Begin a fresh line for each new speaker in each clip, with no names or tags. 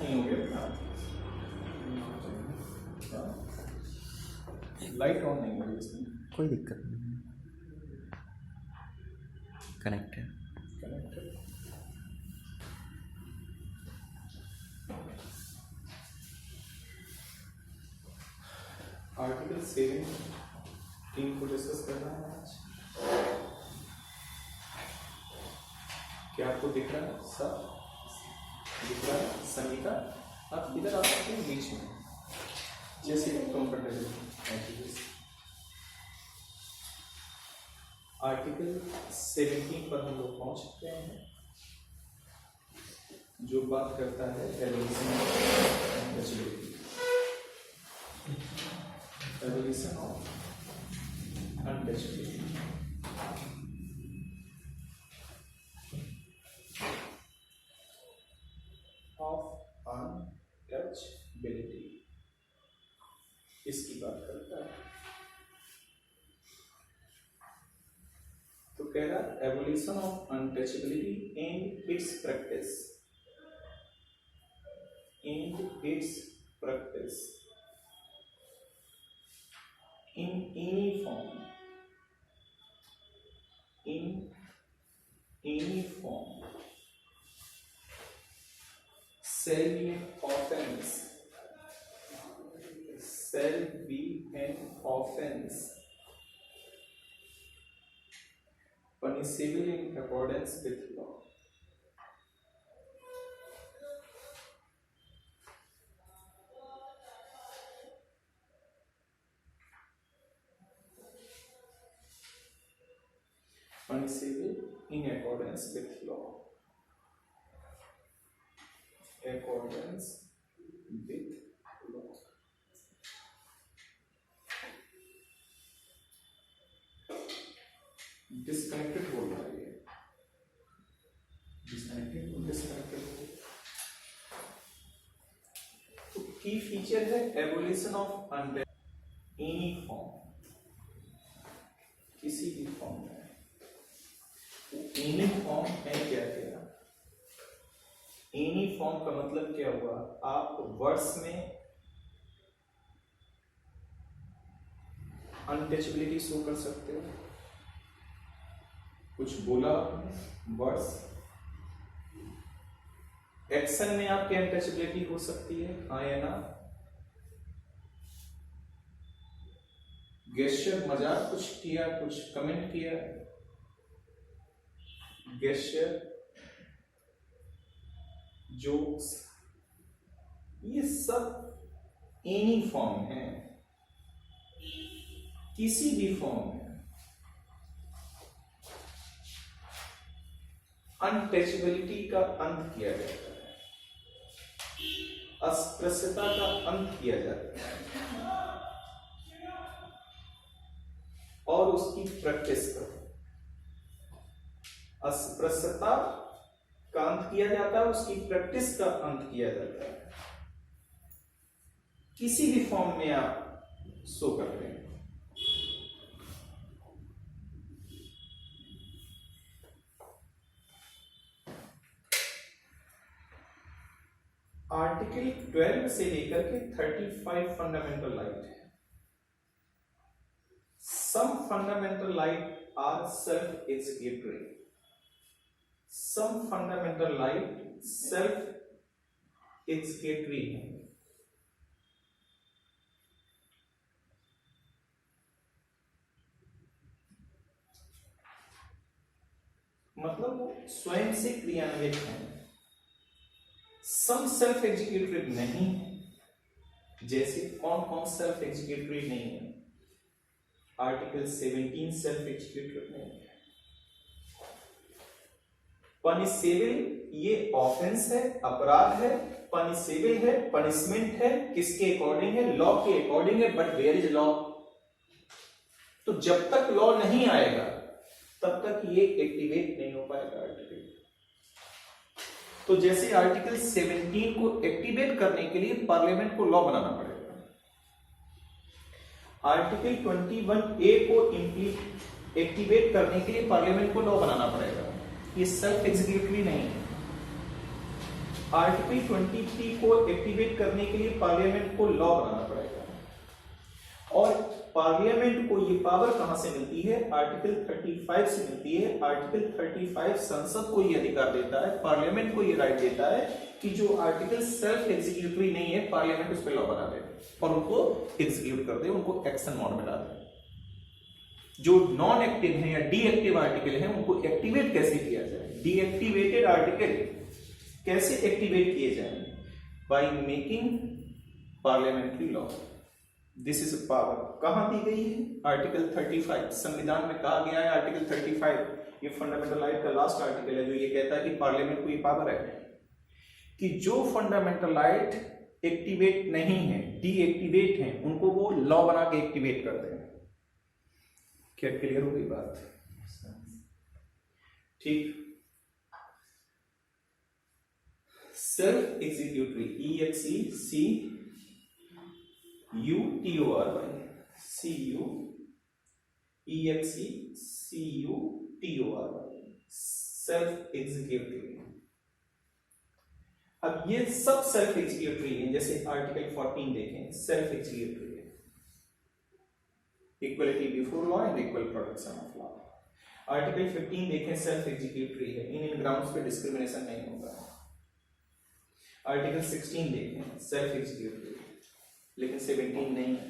नहीं हो गया, लाइट ऑन नहीं हो रही इसमें,
कोई दिक्कत नहीं, कनेक्ट है।
आर्टिकल 17 को डिस्कस करना है आज। क्या आपको दिख रहा है? सब दिख रहा है? संगीता आप इधर आ सकते हैं बीच में, जैसे कंफर्टेबल। आर्टिकल 17 पर हम लोग पहुंच चुके हैं, जो बात करता है evolution of untouchability. Of untouchability इसकी बात करता है। तो कह रहा है evolution of untouchability and it's practice, in any form shall be an offense punishable in accordance with law. Punishable in accordance with law. Accordance with law. Disconnected बोल रहा है ये, डिस्कनेक्टेड। तो की फीचर है evolution of untouchability, any form, किसी भी form में। एनी फॉर्म है क्या? एनी फॉर्म का मतलब क्या हुआ? आप वर्ड्स में अनटचेबिलिटी शो कर सकते हो, कुछ बोला वर्ड्स, एक्शन में आपकी अनटचेबिलिटी हो सकती है, हाँ या ना? गेस्चर, मजाक कुछ किया, कुछ कमेंट किया, गेस्चर, जोक्स, ये सब एनी फॉर्म है, किसी भी फॉर्म में अनटचेबिलिटी का अंत किया जाता है, अस्पृश्यता का अंत किया जाता है, और उसकी प्रैक्टिस करो। अस्पृश्यता का अंत किया जाता है, उसकी प्रैक्टिस का अंत किया जाता है, किसी भी फॉर्म में आप शो करते हैं। आर्टिकल 12 से लेकर के 35 फंडामेंटल राइट है। Some fundamental right are self executory, some fundamental right self executory है। मतलब वो स्वयं से क्रियान्वित है, सम सेल्फ एग्जीक्यूटरी नहीं है। जैसे कौन कौन सेल्फ एग्जीक्यूटरी नहीं है? आर्टिकल 17 सेल्फ एग्जीक्यूटरी नहीं है। पनिशेबल, ये ऑफेंस है, अपराध है, पनिशेबल है, पनिशमेंट है, किसके अकॉर्डिंग है? लॉ के अकॉर्डिंग है। But where is law? तो जब तक लॉ नहीं आएगा तब तक ये एक्टिवेट नहीं हो पाएगा आर्टिकल। तो जैसे आर्टिकल 17 को एक्टिवेट करने के लिए पार्लियामेंट को लॉ बनाना पड़ेगा। आर्टिकल 21A को एक्टिवेट करने के लिए पार्लियामेंट को लॉ बनाना पड़ेगा। ये सेल्फ एग्जीक्यूटरी नहीं है। आर्टिकल 23 को एक्टिवेट करने के लिए पार्लियामेंट को लॉ बनाना पड़ेगा, और पार्लियामेंट को ये पावर कहां से मिलती है? आर्टिकल 35 से मिलती है। आर्टिकल 35 संसद को ये अधिकार देता है, पार्लियामेंट को ये राइट देता है कि जो आर्टिकल सेल्फ एग्जीक्यूटरी नहीं है, पार्लियामेंट उस पर लॉ बना दे और उनको एग्जीक्यूट कर दे, उनको एक्शन मोड में ला दे। जो नॉन एक्टिव है या डीएक्टिव आर्टिकल है, उनको एक्टिवेट कैसे किया जाए? डीएक्टिवेटेड आर्टिकल कैसे एक्टिवेट किए जाए? By making parliamentary law. This is a power. कहां दी गई है? आर्टिकल 35 संविधान में कहा गया है। आर्टिकल 35 ये फंडामेंटल राइट का लास्ट आर्टिकल है जो ये कहता है कि पार्लियामेंट को ये पावर है कि जो फंडामेंटल राइट एक्टिवेट नहीं है, डीएक्टिवेट हैं, उनको वो लॉ बना के एक्टिवेट कर दें। क्या क्लियर हो गई बात? ठीक। Self executory EXECUTORY self executory. अब ये सब सेल्फ एग्जीक्यूटरी है। जैसे आर्टिकल 14 देखें, सेल्फ एग्जीक्यूटरी है, equality before law and equal protection of law. Article 15 देखें, सेल्फ एग्जीक्यूटरी है, इन ग्राउंड्स पे डिस्क्रिमिनेशन नहीं होगा। आर्टिकल 16 देखें, सेल्फ एग्जीक्यूटरी, लेकिन 17 नहीं है।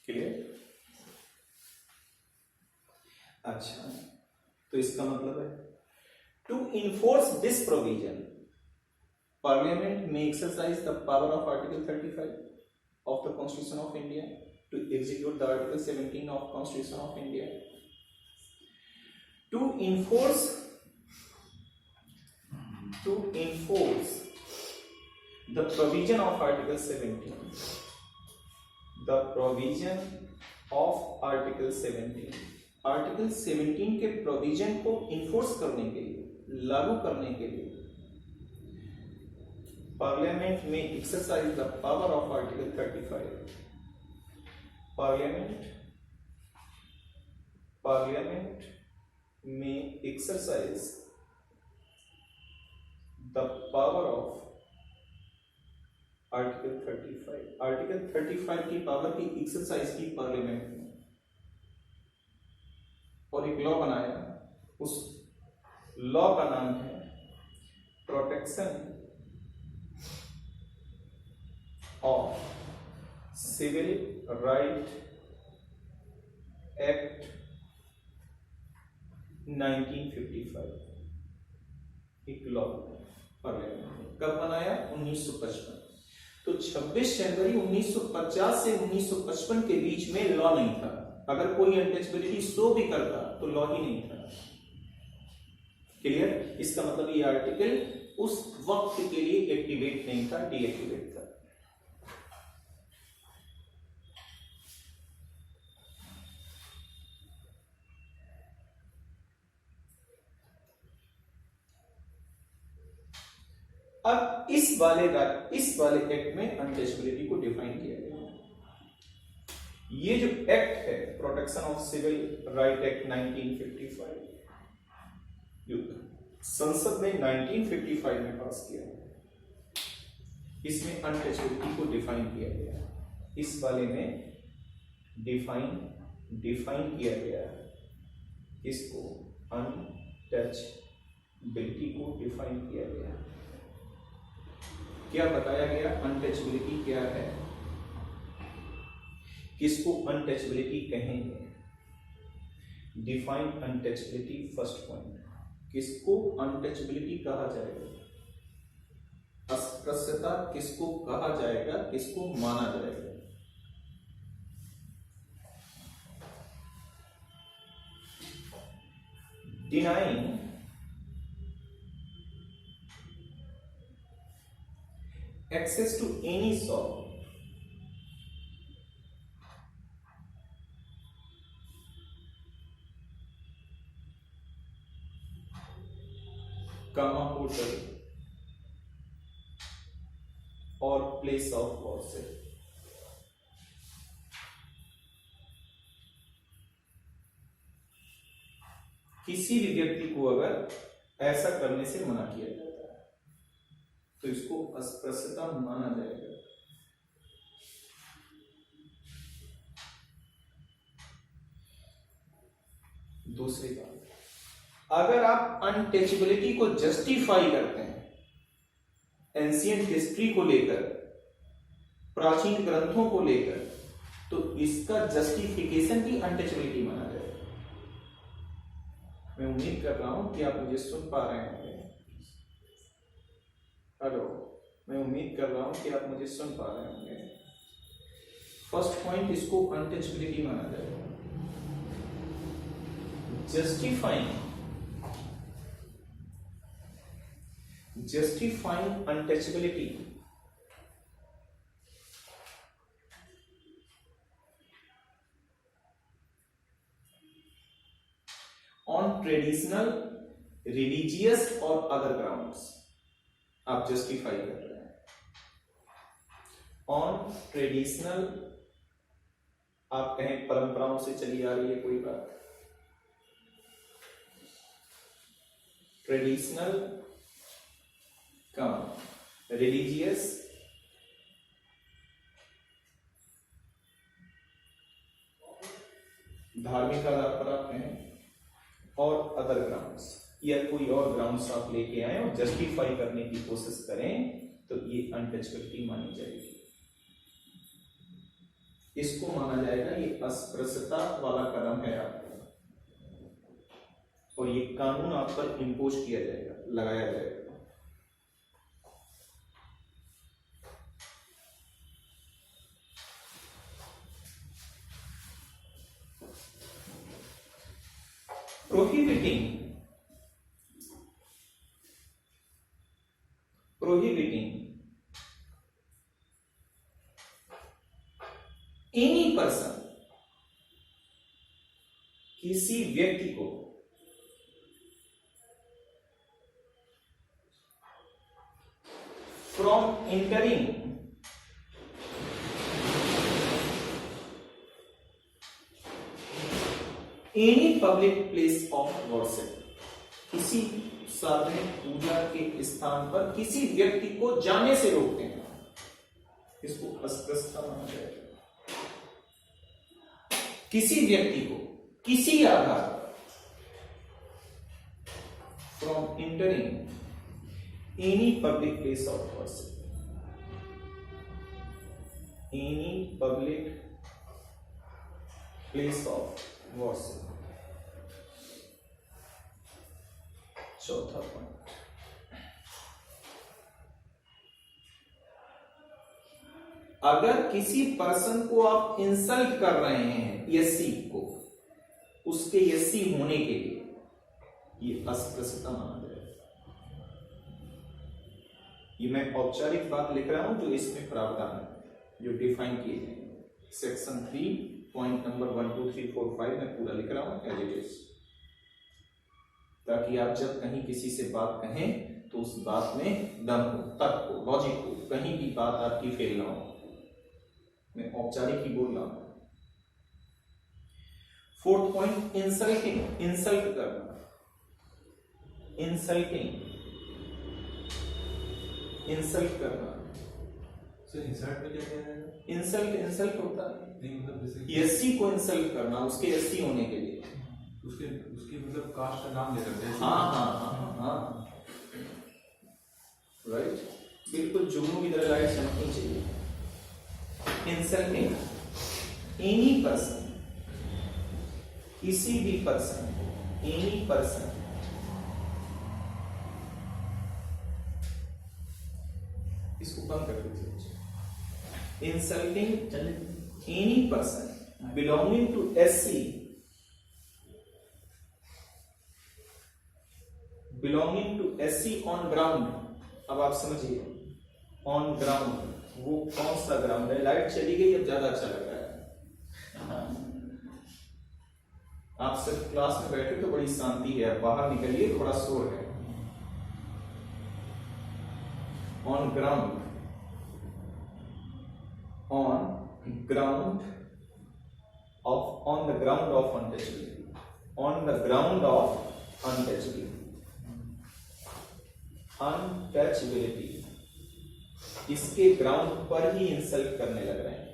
क्लियर? अच्छा, तो इसका मतलब है to enforce this provision parliament में exercise the power of article 35 of the constitution of India to execute the article 17 of constitution of India to enforce the provision of article 17, the provision of article 17, article 17 के provision को enforce करने के लिए, लागू करने के लिए parliament में exercise the power of article 35। Parliament में exercise the power of article 35। Article 35 की पावर की एक्सरसाइज की पार्लियामेंट में, और एक लॉ बनाया। उस लॉ का नाम है protection of civil right act 1955। एक लॉ पार्लियामेंट ने कब बनाया? 1955। तो 26 जनवरी 1950 से 1955 के बीच में लॉ नहीं था। अगर कोई अनटचेबिलिटी शो भी करता तो लॉ ही नहीं था। क्लियर? इसका मतलब ये आर्टिकल उस वक्त के लिए एक्टिवेट नहीं था, डीएक्टिवेट था। अब इस वाले एक्ट में अनटचेबिलिटी को डिफाइन किया गया है। ये जो एक्ट है protection of civil right act 1955, जो संसद ने 1955 में पास किया, इसमें अनटचेबिलिटी को डिफाइन किया गया। इस वाले में डिफाइन किया गया, इसको अनटचेबिलिटी को डिफाइन किया गया। क्या बताया गया? अनटचेबिलिटी क्या है, किसको अनटचेबिलिटी कहेंगे? Define untouchability. फर्स्ट पॉइंट, किसको अनटचेबिलिटी कहा जाएगा? अस्पृश्यता किसको कहा जाएगा, किसको माना जाएगा? Denying access to any shop hotel or place of worship। किसी भी व्यक्ति को अगर ऐसा करने से मना किया जाता है, तो इसको अस्पृश्यता माना जाएगा। दूसरी बात, अगर आप अनटचेबिलिटी को जस्टिफाई करते हैं एंशिएंट हिस्ट्री को लेकर, प्राचीन ग्रंथों को लेकर, तो इसका जस्टिफिकेशन भी अनटचेबिलिटी माना जाएगा। मैं उम्मीद कर रहा हूं कि आप मुझे सुन पा रहे होंगे। हेलो, मैं उम्मीद कर रहा हूं कि आप मुझे सुन पा रहे होंगे। फर्स्ट पॉइंट, इसको अनटचेबिलिटी माना जाएगा। justifying untouchability on traditional, religious or other grounds, आप जस्टिफाई कर रहे हैं ऑन ट्रेडिशनल, आप कहें परंपराओं से चली आ रही है कोई बात, ट्रेडिशनल का रिलीजियस धार्मिक आधार पर आप कहें, और अदर ग्राउंड्स, या कोई और ग्राउंड्स आप लेके आए और जस्टिफाई करने की कोशिश करें, तो ये अनटचेबिलिटी मानी जाएगी। इसको माना जाएगा ये अस्पृश्यता वाला कदम है आपका, और ये कानून आप पर इंपोज किया जाएगा, लगाया जाएगा। prohibiting any person, किसी व्यक्ति को from entering any public place of worship, किसी सार्वजनिक पूजा के स्थान पर किसी व्यक्ति को जाने से रोकते हैं, इसको अस्पृश्यता माना जाएगा। किसी व्यक्ति को किसी आधार पर from entering any public place of worship, any public place of worship. चौथा पॉइंट, अगर किसी पर्सन को आप इंसल्ट कर रहे हैं एससी को, उसके एससी होने के लिए, ये अस्पृश्यता माना जाएगा। ये मैं औपचारिक बात लिख रहा हूं जो इसमें प्रावधान है, जो डिफाइन किए गए सेक्शन 3 पॉइंट नंबर 1 2 3 4 5 में पूरा लिख रहा हूं एज इट इज, ताकि आप जब कहीं किसी से बात कहें तो उस बात में दम हो, तर्क हो, लॉजिक हो, कहीं भी बात आपकी फेल ना हो। मैं औपचारिक ही बोल रहा हूं। फोर्थ पॉइंट, इंसल्टिंग, इंसल्ट करना, इंसल्टिंग, इंसल्ट करना।
सर इंसल्ट में क्या कह रहे हैं?
इंसल्ट, इंसल्ट होता है
नहीं मतलब जैसे
एससी को इंसल्ट करना, उसके एससी होने के लिए,
उसके मतलब कास्ट का नाम ले सकते हैं।
हाँ हाँ हाँ हाँ, राइट, बिल्कुल जुगनू की तरह लाइट चमकनी चाहिए। इंसल्टिंग एनी पर्सन, किसी भी पर्सन, एनी पर्सन, इसको कम कर दीजिए। Insulting any person belonging to SC, belonging to SC on ground. अब आप समझिए, ऑन ग्राउंड वो कौन सा ग्राउंड है? लाइट चली गई, अब ज्यादा अच्छा लग रहा है। आप सिर्फ क्लास में बैठे तो बड़ी शांति है, बाहर निकलिए थोड़ा शोर है। On ground, on ground of, on the ground of untouchability, on the ground of untouchability, untouchability, इसके ग्राउंड पर ही इंसल्ट करने लग रहे हैं।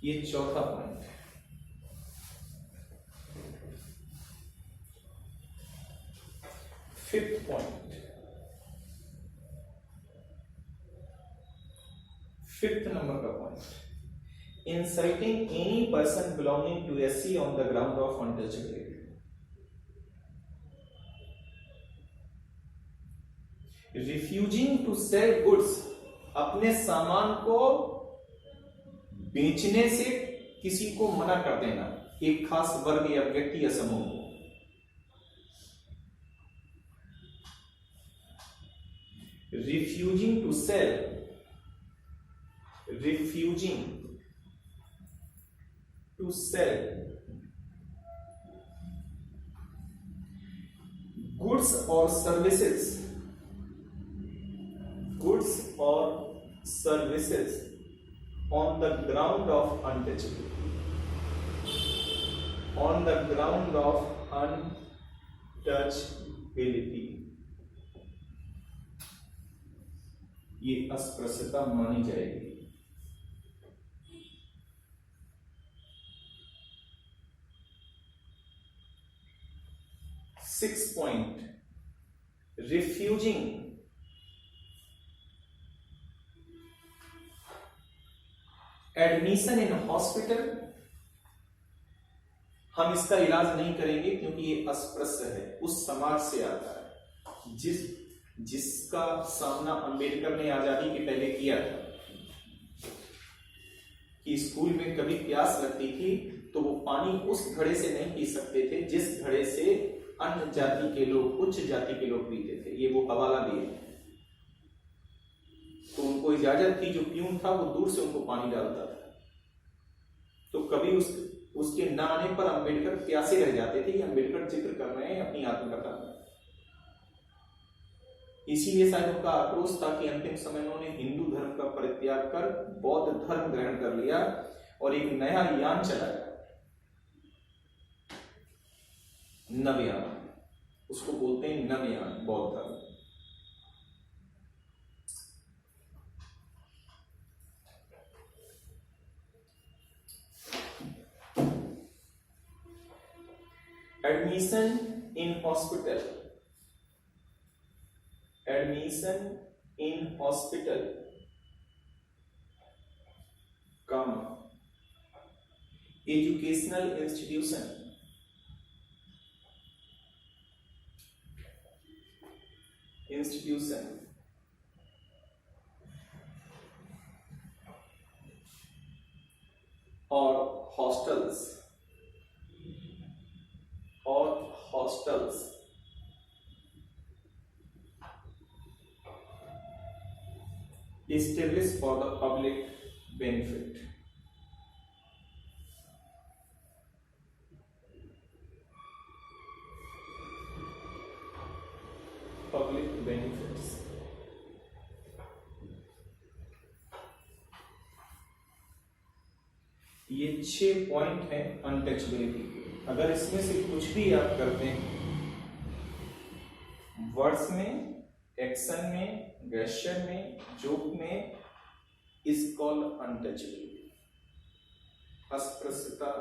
ये चौथा पॉइंट है। फिफ्थ पॉइंट, फिफ्थ नंबर का point, insulting any person belonging to SC on the ground of untouchability. Refusing to sell goods, अपने सामान को बेचने से किसी को मना कर देना, एक खास वर्ग या व्यक्ति या समूह को। Refusing to sell, refusing to sell goods or services, goods or services on the ground of untouchability, on the ground of untouchability, ये अस्पृश्यता मानी जाएगी। Sixth point, refusing admission in hospital, हम इसका इलाज नहीं करेंगे क्योंकि ये अस्पृश्य है, उस समाज से आता है जिसका सामना अंबेडकर ने आजादी के पहले किया था कि स्कूल में कभी प्यास लगती थी तो वो पानी उस घड़े से नहीं पी सकते थे जिस घड़े से अन्य जाति के लोग, उच्च जाति के लोग पीते थे। ये वो हवाला दिए, तो उनको इजाजत थी, जो प्यून था वो दूर से उनको पानी डालता था, तो कभी उसके न आने पर अंबेडकर प्यासे रह जाते थे। अंबेडकर जिक्र कर रहे हैं अपनी आत्मकथा में। इसीलिए शायद उनका आक्रोश था कि अंतिम समय उन्होंने हिंदू धर्म का परित्याग कर बौद्ध धर्म ग्रहण कर लिया और एक नया यान चलाया, नवयान, उसको बोलते हैं नवयान बौद्ध धर्म। Admission in hospital, admission in hospital, educational institution, और hostels, established for the public benefit, public benefits, ये 6 पॉइंट हैं अनटचबिलिटी के। अगर इसमें से कुछ भी आप करते हैं, वर्ड्स में, एक्शन में, गेस्चर में, जोक में, इज कॉल्ड अनटचबिलिटी, अस्पृश्यता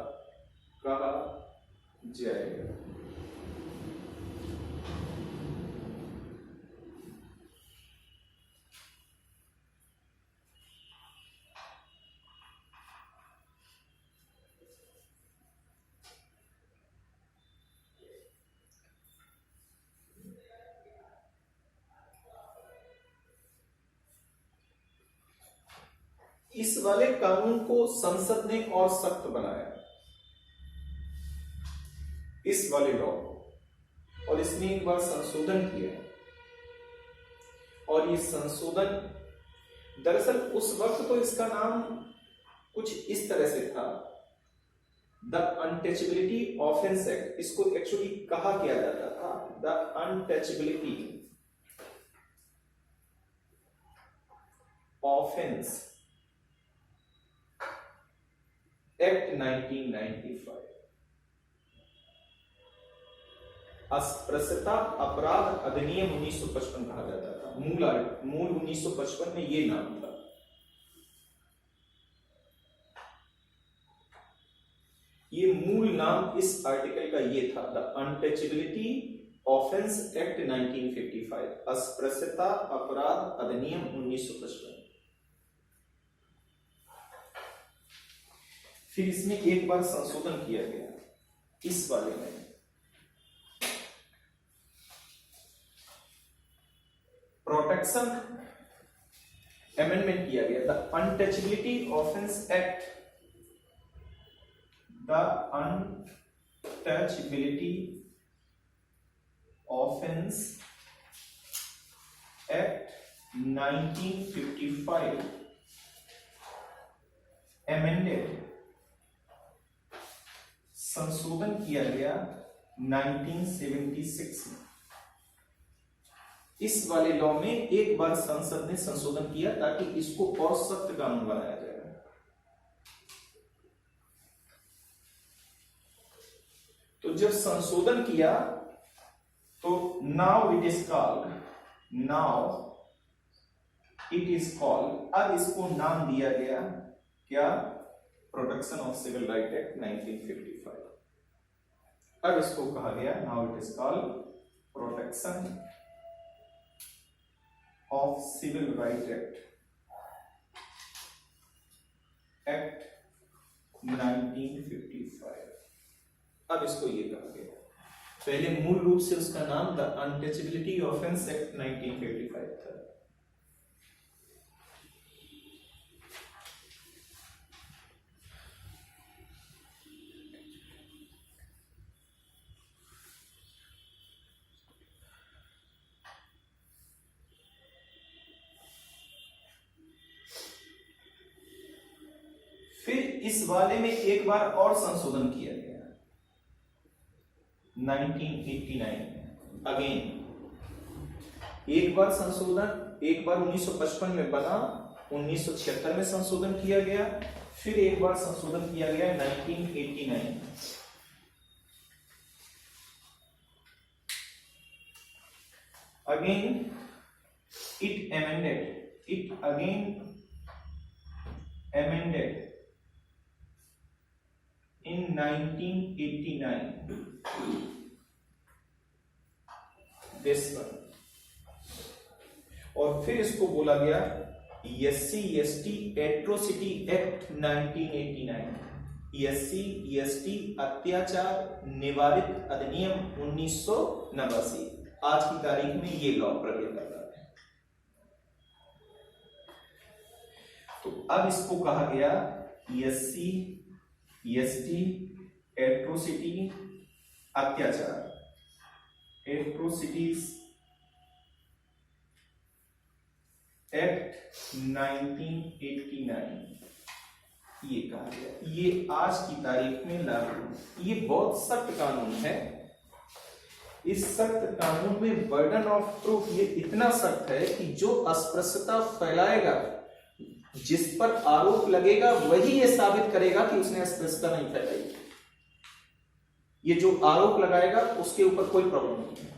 कहा जाएगा। इस वाले कानून को संसद ने और सख्त बनाया, इस वाले लॉ को, और इसने एक बार संशोधन किया। और ये संशोधन दरअसल उस वक्त तो इसका नाम कुछ इस तरह से था, द अनटचबिलिटी ऑफेंस एक्ट। इसको एक्चुअली कहा किया जाता था द अनटचबिलिटी ऑफेंस एक्ट 1995। अस्पृश्यता अपराध अधिनियम 1955 कहा जाता था। मूल 1955 में ये नाम था। ये मूल नाम इस आर्टिकल का ये था, द अनटचेबिलिटी ऑफेंस एक्ट 1955, अस्पृश्यता अपराध अधिनियम 1955। फिर इसमें एक बार संशोधन किया गया इस वाले में, प्रोटेक्शन अमेंडमेंट किया गया। The untouchability offence act, the untouchability offence act 1955 amended, संशोधन किया गया 1976 में। इस वाले लॉ में एक बार संसद ने संशोधन किया ताकि इसको और सख्त कानून बनाया जाए। तो जब संशोधन किया तो नाउ इट इज कॉल्ड, अब इसको नाम दिया गया क्या, protection of civil right act 1955। अब इसको कहा गया now it is called protection of civil right act 1955। अब इसको ये कहा गया, पहले मूल रूप से उसका नाम द अनटचेबिलिटी ऑफेंस एक्ट 1955 था। फिर इस वाले में एक बार और संशोधन किया गया 1989 में। अगेन एक बार संशोधन, एक बार 1955 में बना, 1976 में संशोधन किया गया, फिर एक बार संशोधन किया गया 1989 में। Again it amended in 1989 this one, और फिर इसको बोला गया SC/ST एट्रोसिटी एक्ट 1989, SC/ST अत्याचार निवारित अधिनियम 1989। आज की तारीख में ये लॉ प्रयोग कर रहा है। तो अब इसको कहा गया SC/ST एट्रोसिटी अत्याचार, एट्रोसिटीज एक्ट 1989 ये कहा गया। ये आज की तारीख में लागू, ये बहुत सख्त कानून है। इस सख्त कानून में बर्डन ऑफ प्रूफ ये इतना सख्त है कि जो अस्पृश्यता फैलाएगा, जिस पर आरोप लगेगा, वही ये साबित करेगा कि उसने अस्पृश्यता नहीं फैलाई। ये जो आरोप लगाएगा उसके ऊपर कोई प्रॉब्लम नहीं है।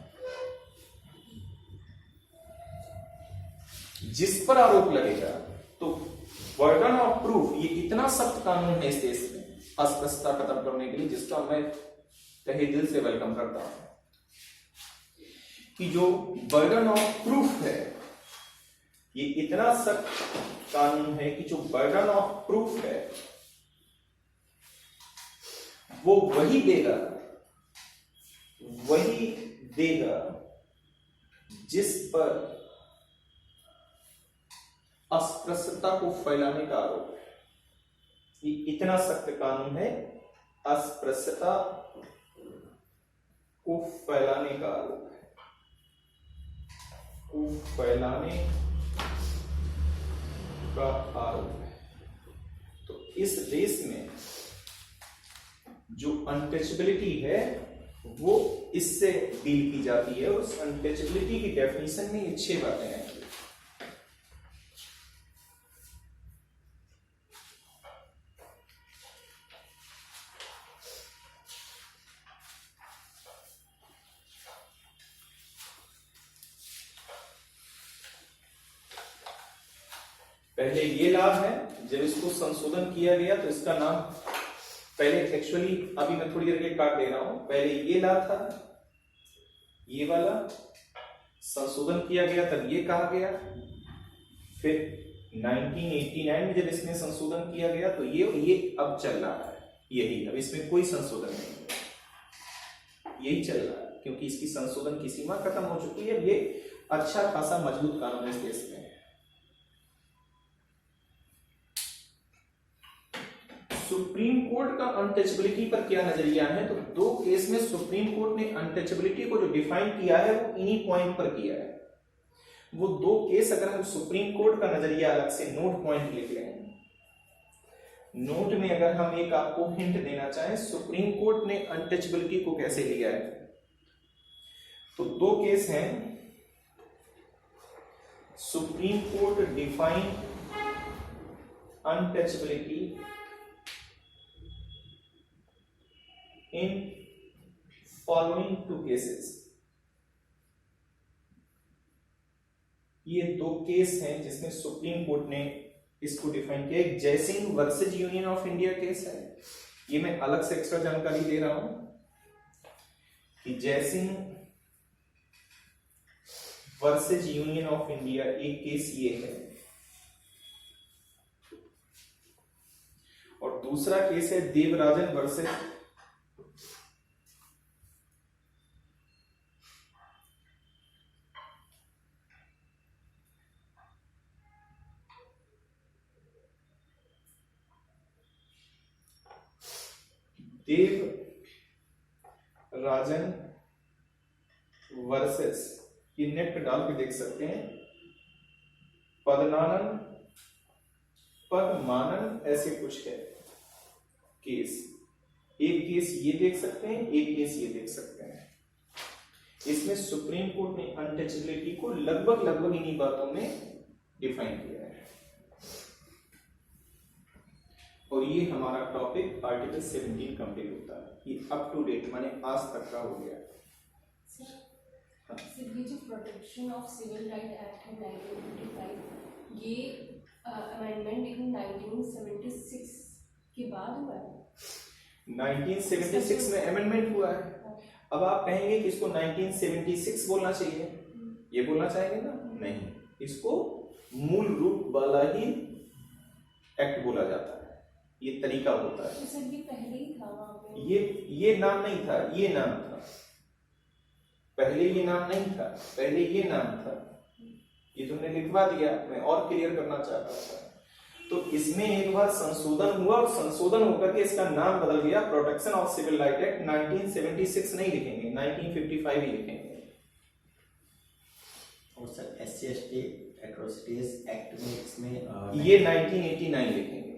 जिस पर आरोप लगेगा, तो बर्डन ऑफ प्रूफ ये इतना सख्त कानून है इस देश में अस्पृश्यता खत्म करने के लिए, जिसका मैं तहे दिल से वेलकम करता हूं। कि जो बर्डन ऑफ प्रूफ है, ये इतना सख्त कानून है कि जो बर्डन ऑफ प्रूफ है वो वही देगा जिस पर अस्पृश्यता को फैलाने का आरोप है। ये इतना सख्त कानून है, अस्पृश्यता को फैलाने का आरोप है, को फैलाने का आरोप है। तो इस देश में जो अनटचेबिलिटी है वो इससे डील की जाती है। उस अनटचेबिलिटी की डेफिनेशन में ये 6 बातें हैं। पहले ये लॉ है, जब इसको संशोधन किया गया तो इसका नाम पहले एक्चुअली अभी मैं थोड़ी देर के काट दे रहा हूं। पहले ये लॉ था, ये वाला संशोधन किया गया तब ये कहा गया, फिर 1989 में जब इसमें संशोधन किया गया तो ये अब चल रहा है यही, अब इसमें कोई संशोधन नहीं है, यही चल रहा है क्योंकि इसकी संशोधन की सीमा खत्म हो चुकी है। ये अच्छा खासा मजबूत कानून है इस देश में। सुप्रीम कोर्ट का अनटचेबिलिटी पर क्या नजरिया है, तो दो केस में सुप्रीम कोर्ट ने अनटचेबिलिटी को जो डिफाइन किया है वो इन्हीं पॉइंट पर किया है। वो दो केस अगर हम सुप्रीम कोर्ट का नजरिया अलग से नोट पॉइंट लिख लें, नोट में अगर हम एक आपको हिंट देना चाहें सुप्रीम कोर्ट ने अनटचेबिलिटी को कैसे लिया है, तो दो केस हैं। Supreme court define untouchability in following two cases। ये दो केस हैं जिसमें सुप्रीम कोर्ट ने इसको डिफाइन किया। एक Jaisingh versus union of India case है, ये मैं अलग से एक्स्ट्रा जानकारी दे रहा हूं कि Jaisingh versus union of India एक केस ये है, और दूसरा केस है देवराजन वर्सेज देवराजन वर्सेस, ये नेट पे डाल के देख सकते हैं, पदमानन ऐसे कुछ है केस। एक केस ये देख सकते हैं, एक केस ये देख सकते हैं। इसमें सुप्रीम कोर्ट ने अनटचेबिलिटी को लगभग इन्हीं बातों में डिफाइन किया है। और ये हमारा टॉपिक आर्टिकल 17 कंप्लीट होता है। ये अप टू डेट माने आज तक का हो गया।
ये जो protection of civil right act है 1955, ये अमेंडमेंट इन 1976 के बाद हुआ है।
1976 में अमेंडमेंट हुआ है। अब आप कहेंगे कि इसको 1976 बोलना चाहिए, ये बोलना चाहेंगे ना? नहीं, इसको मूल रूप वाला ही एक्ट बोला जाता है, ये तरीका होता है।
तो सर ये पहले ही था वहां पे?
ये नाम नहीं था, ये नाम था। पहले ये नाम नहीं था, पहले ये नाम था। ये तुमने लिखवा दिया, मैं और क्लियर करना चाहता था। तो इसमें एक बार संशोधन हुआ और संशोधन होकर के इसका नाम बदल गया, protection of civil right act. 1976 नहीं लिखेंगे, 1955 ही लिखेंगे।
और सर SC/ST एट्रोसिटीज एक्ट में इसमें
ये 1989 लिखेंगे।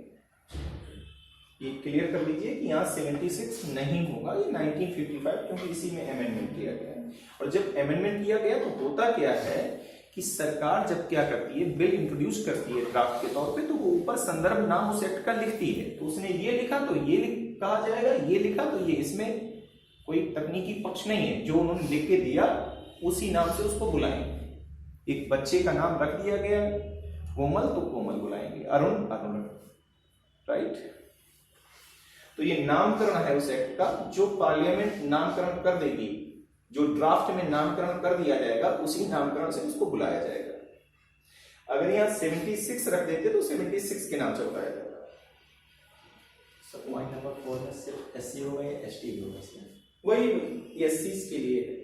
ये क्लियर कर लीजिए कि यहाँ 76 नहीं होगा, ये 1955, क्योंकि इसी में अमेंडमेंट किया गया है। और जब अमेंडमेंट किया गया तो होता क्या है कि सरकार जब क्या करती है, बिल इंट्रोड्यूस करती है ड्राफ्ट के तौर पे, तो वो ऊपर संदर्भ नाम उस एक्ट का लिखती है। तो उसने ये लिखा तो ये कहा जाएगा, ये लिखा तो ये। इसमें कोई तकनीकी पक्ष नहीं है, जो उन्होंने लिख के दिया उसी नाम से उसको बुलाएंगे। एक बच्चे का नाम रख दिया गया कोमल, तो कोमल बुलाएंगे, अरुण अरुण, राइट। तो ये नामकरण है उस एक्ट का, जो पार्लियामेंट नामकरण कर देगी, जो ड्राफ्ट में नामकरण कर दिया जाएगा उसी नामकरण से उसको बुलाया जाएगा। अगर यहाँ 76 रख देते तो 76 के नाम से बुलाया जाएगा।
सर पॉइंट नंबर 4 में सिर्फ SC होगा या ST भी होगा इसमें?
वही SCs के लिए है,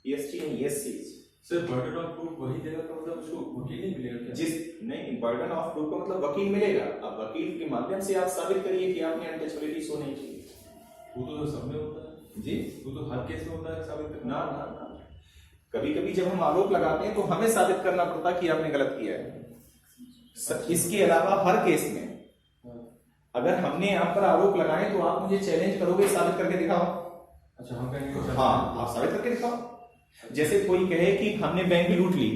ST नहीं SCs।
Sir burden of proof वही देगा तो मतलब उसको वकील नहीं मिलेगा क्या?
जिस नहीं, बर्डन ऑफ प्रूफ का मतलब वकील मिलेगा। अब वकील के माध्यम से आप साबित करिए कि आपने अनटचेबिलिटी शो नहीं की।
वो तो सब में होता है
जी,
वो तो हर केस में होता है साबित करना।
ना, कभी कभी जब हम आरोप लगाते हैं तो हमें साबित करना पड़ता है कि आपने गलत किया है। इसके अलावा हर केस में अगर हमने आप पर आरोप लगाए तो आप मुझे चैलेंज करोगे, साबित करके दिखाओ।
अच्छा, हम कहेंगे
हाँ, आप साबित करके दिखाओ। जैसे कोई कहे कि हमने बैंक लूट ली,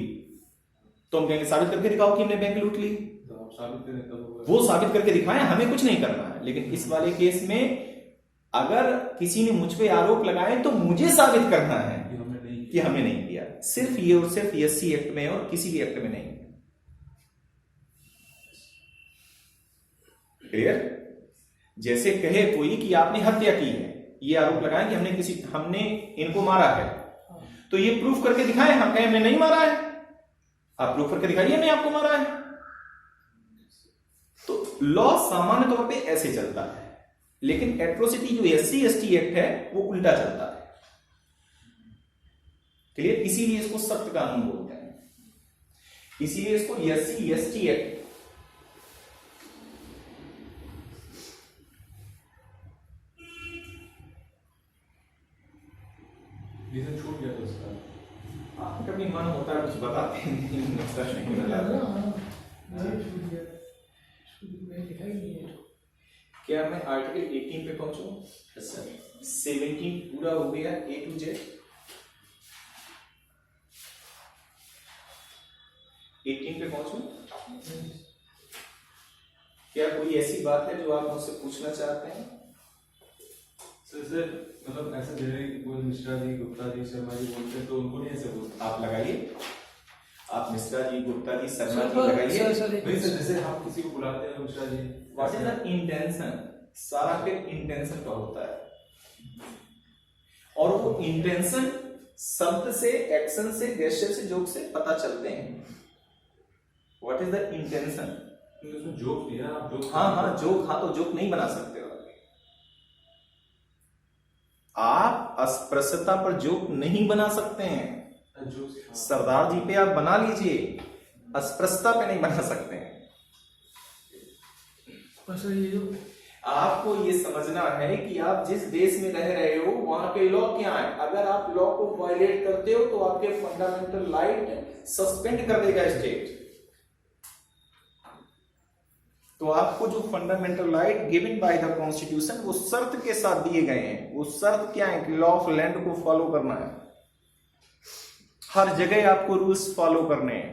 तो हम कहेंगे साबित करके दिखाओ कि हमने बैंक लूट ली।
तो आप साबित करें तब
वो साबित करके दिखाएं, हमें कुछ नहीं करना है। लेकिन इस वाले केस में अगर किसी ने मुझ पे आरोप लगाए तो मुझे साबित करना है
कि हमने नहीं
कि हमने नहीं किया। सिर्फ ये और सिर्फ SC एक्ट में और किसी भी एक्ट में नहीं। क्लियर? जैसे कहे कोई कि आपने हत्या की है, ये आरोप लगाए कि हमने इनको मारा है, तो ये प्रूफ करके दिखाएं, हम कहें हमने नहीं मारा है, आप प्रूफ करके दिखाइए नहीं आपको मारा है। तो लॉ सामान्य तौर पे ऐसे चलता है, लेकिन एट्रोसिटी जो SC ST एक्ट है वो उल्टा चलता है। क्लियर? इसीलिए इसको सख्त कानून बोलते हैं, इसीलिए इसको SC ST एक्ट।
रीजन छूट गया था उसका।
कभी मन होता है कुछ बताते हैं, नहीं बताते। क्या मैं आर्टिकल 18 पे पहुंचूं?
Yes sir.
17 पूरा हो गया A to Z। 18 पे पहुंचूं? क्या कोई ऐसी बात है जो आप मुझसे पूछना चाहते हैं?
सर मतलब ऐसा दे रहे कि कोई मिश्रा जी, गुप्ता जी, शर्मा जी बोलते हैं, तो उनको नहीं ऐसे बोलते।
आप लगाइए, आप मिश्रा जी, गुप्ता जी, शर्मा जी लगाइए।
नहीं सर, जैसे हम किसी को बुलाते हैं Mishra ji,
what is the intention? सारा फिर इंटेंशन का होता है, और वो इंटेंशन शब्द से, एक्शन से, गेस्चर से, जोक से पता चलते हैं। What is the intention?
उसमें जोक दिया आप जोक।
हाँ जोक, हाँ तो जोक नहीं बना सकते हो आप, अस्पृश्यता पर जोक नहीं बना सकते हैं। सरदार जी पे आप बना लीजिए, अस्पृश्यता पे नहीं बना सकते हैं। आपको ये समझना है कि आप जिस देश में रह रहे हो वहां के लॉ क्या है। अगर आप लॉ को वायलेट करते हो तो आपके फंडामेंटल राइट सस्पेंड कर देगा स्टेट। तो आपको जो fundamental right given by the constitution वो शर्त के साथ दिए गए हैं। वो शर्त क्या है कि लॉ ऑफ लैंड को फॉलो करना है, हर जगह आपको रूल्स फॉलो करने हैं।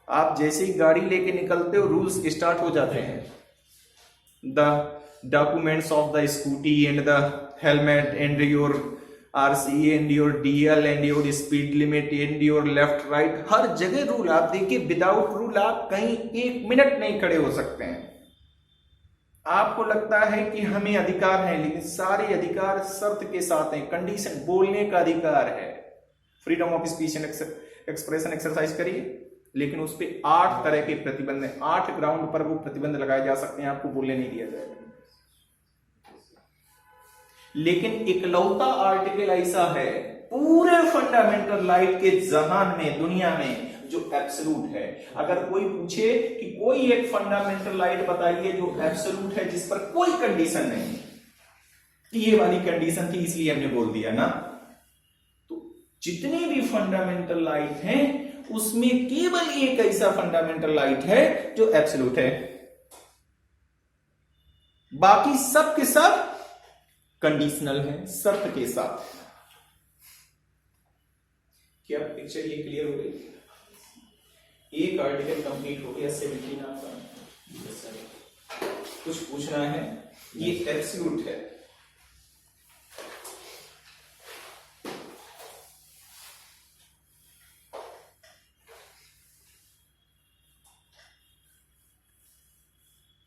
आप जैसे ही गाड़ी लेके निकलते हो रूल्स स्टार्ट हो जाते हैं। The documents of the scooty and the helmet and your RC and your DL and your speed limit and your left right, हर जगह रूल। आप देखिए विदाउट रूल आप कहीं 1 मिनट नहीं खड़े हो सकते हैं। आपको लगता है कि हमें अधिकार है, लेकिन सारे अधिकार शर्त के साथ हैं। कंडीशन, बोलने का अधिकार है, freedom of speech and expression exercise करिए, लेकिन उस पर 8 तरह के प्रतिबंध हैं। 8 ग्राउंड पर वो प्रतिबंध लगाए जा सकते हैं, आपको बोलने नहीं दिया जाएगा। लेकिन इकलौता आर्टिकल ऐसा है पूरे फंडामेंटल राइट के जहान में, दुनिया में, जो एब्सोल्यूट है। अगर कोई पूछे कि कोई एक फंडामेंटल राइट बताइए जो एब्सोल्यूट है, जिस पर कोई कंडीशन नहीं, ये वाली कंडीशन थी इसलिए हमने बोल दिया ना। तो जितने भी फंडामेंटल राइट हैं उसमें केवल एक ऐसा फंडामेंटल राइट है जो एब्सोल्यूट है, बाकी सब के सब कंडीशनल है, शर्त के साथ। क्या पिक्चर ये क्लियर हो गई? एक आर्टिकल कंप्लीट हो गया 17 आपका। कुछ पूछना है? ये एब्सोल्यूट है।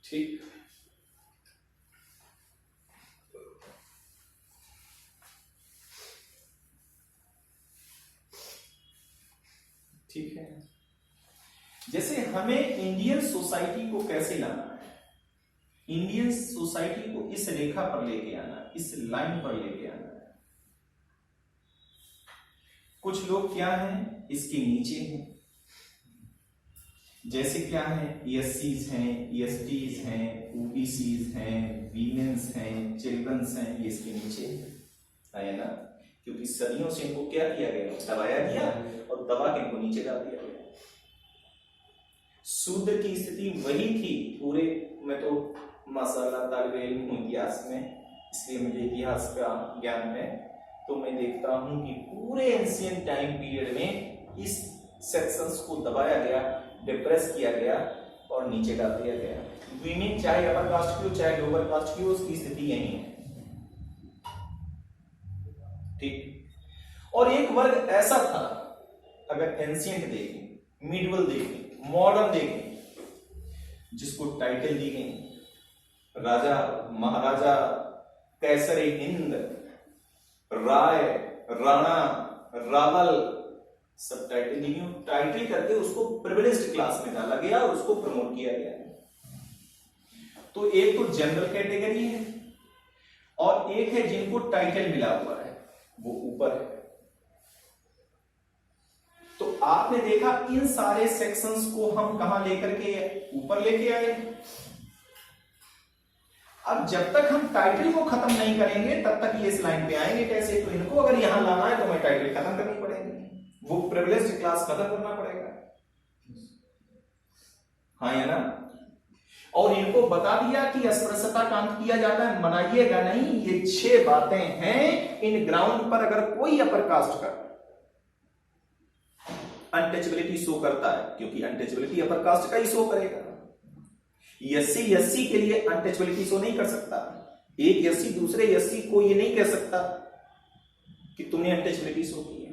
ठीक, ठीक है। जैसे हमें इंडियन सोसाइटी को कैसे लाना है, इंडियन सोसाइटी को इस रेखा पर लेके आना है, इस लाइन पर लेके आना है। कुछ लोग क्या हैं, इसके नीचे हैं। जैसे क्या है, SCs हैं, STs हैं, OBCs हैं, वीमेंस हैं, चिल्ड्रंस हैं, ये इसके नीचे है ना। क्योंकि सदियों से इनको क्या किया गया, दबाया गया और दबा के इनको नीचे डाल दिया गया। शूद्र की स्थिति वही थी पूरे, मैं तो माशाल्लाह तालिब इल्म हूं इतिहास में, इसलिए मुझे इतिहास का ज्ञान है। तो मैं देखता हूं कि पूरे एंशिएंट टाइम पीरियड में इस सेक्शंस को दबाया गया, डिप्रेस किया गया और नीचे डाल दिया गया। वीमेन चाहे अपर कास्ट की हो चाहे लोअर कास्ट की हो, उसकी स्थिति यही है। ठीक। और एक वर्ग ऐसा था, अगर एंशिएंट देखें, मिडवल देखें, मॉडर्न देखें, जिसको टाइटल दी गई, राजा महाराजा कैसरे हिंद, राय, राणा, रावल, सब टाइटल करके उसको प्रिविलेज्ड क्लास में डाला गया और उसको प्रमोट किया गया। तो एक तो जनरल कैटेगरी है और एक है जिनको टाइटल मिला हुआ है, वो ऊपर है। तो आपने देखा इन सारे सेक्शंस को हम कहां लेकर के ऊपर लेके आए। अब जब तक हम टाइटल को खत्म नहीं करेंगे तब तक ये इस लाइन पे आएंगे कैसे? तो इनको अगर यहां लाना है तो हमें टाइटल खत्म करनी पड़ेगी, वो प्रिविलेज्ड क्लास खत्म करना पड़ेगा, हाँ या ना? और इनको बता दिया कि अस्पृश्यता का अंत किया जाता है, मनाइएगा नहीं। ये 6 बातें हैं इन ग्राउंड पर अगर कोई अपर कास्ट का अनटचेबिलिटी शो करता है, क्योंकि अनटचेबिलिटी अपर कास्ट का ही शो करेगा। एससी के लिए अनटचेबिलिटी शो नहीं कर सकता। एक एससी दूसरे एससी को ये नहीं कह सकता कि तुमने अनटचेबिलिटी शो की है।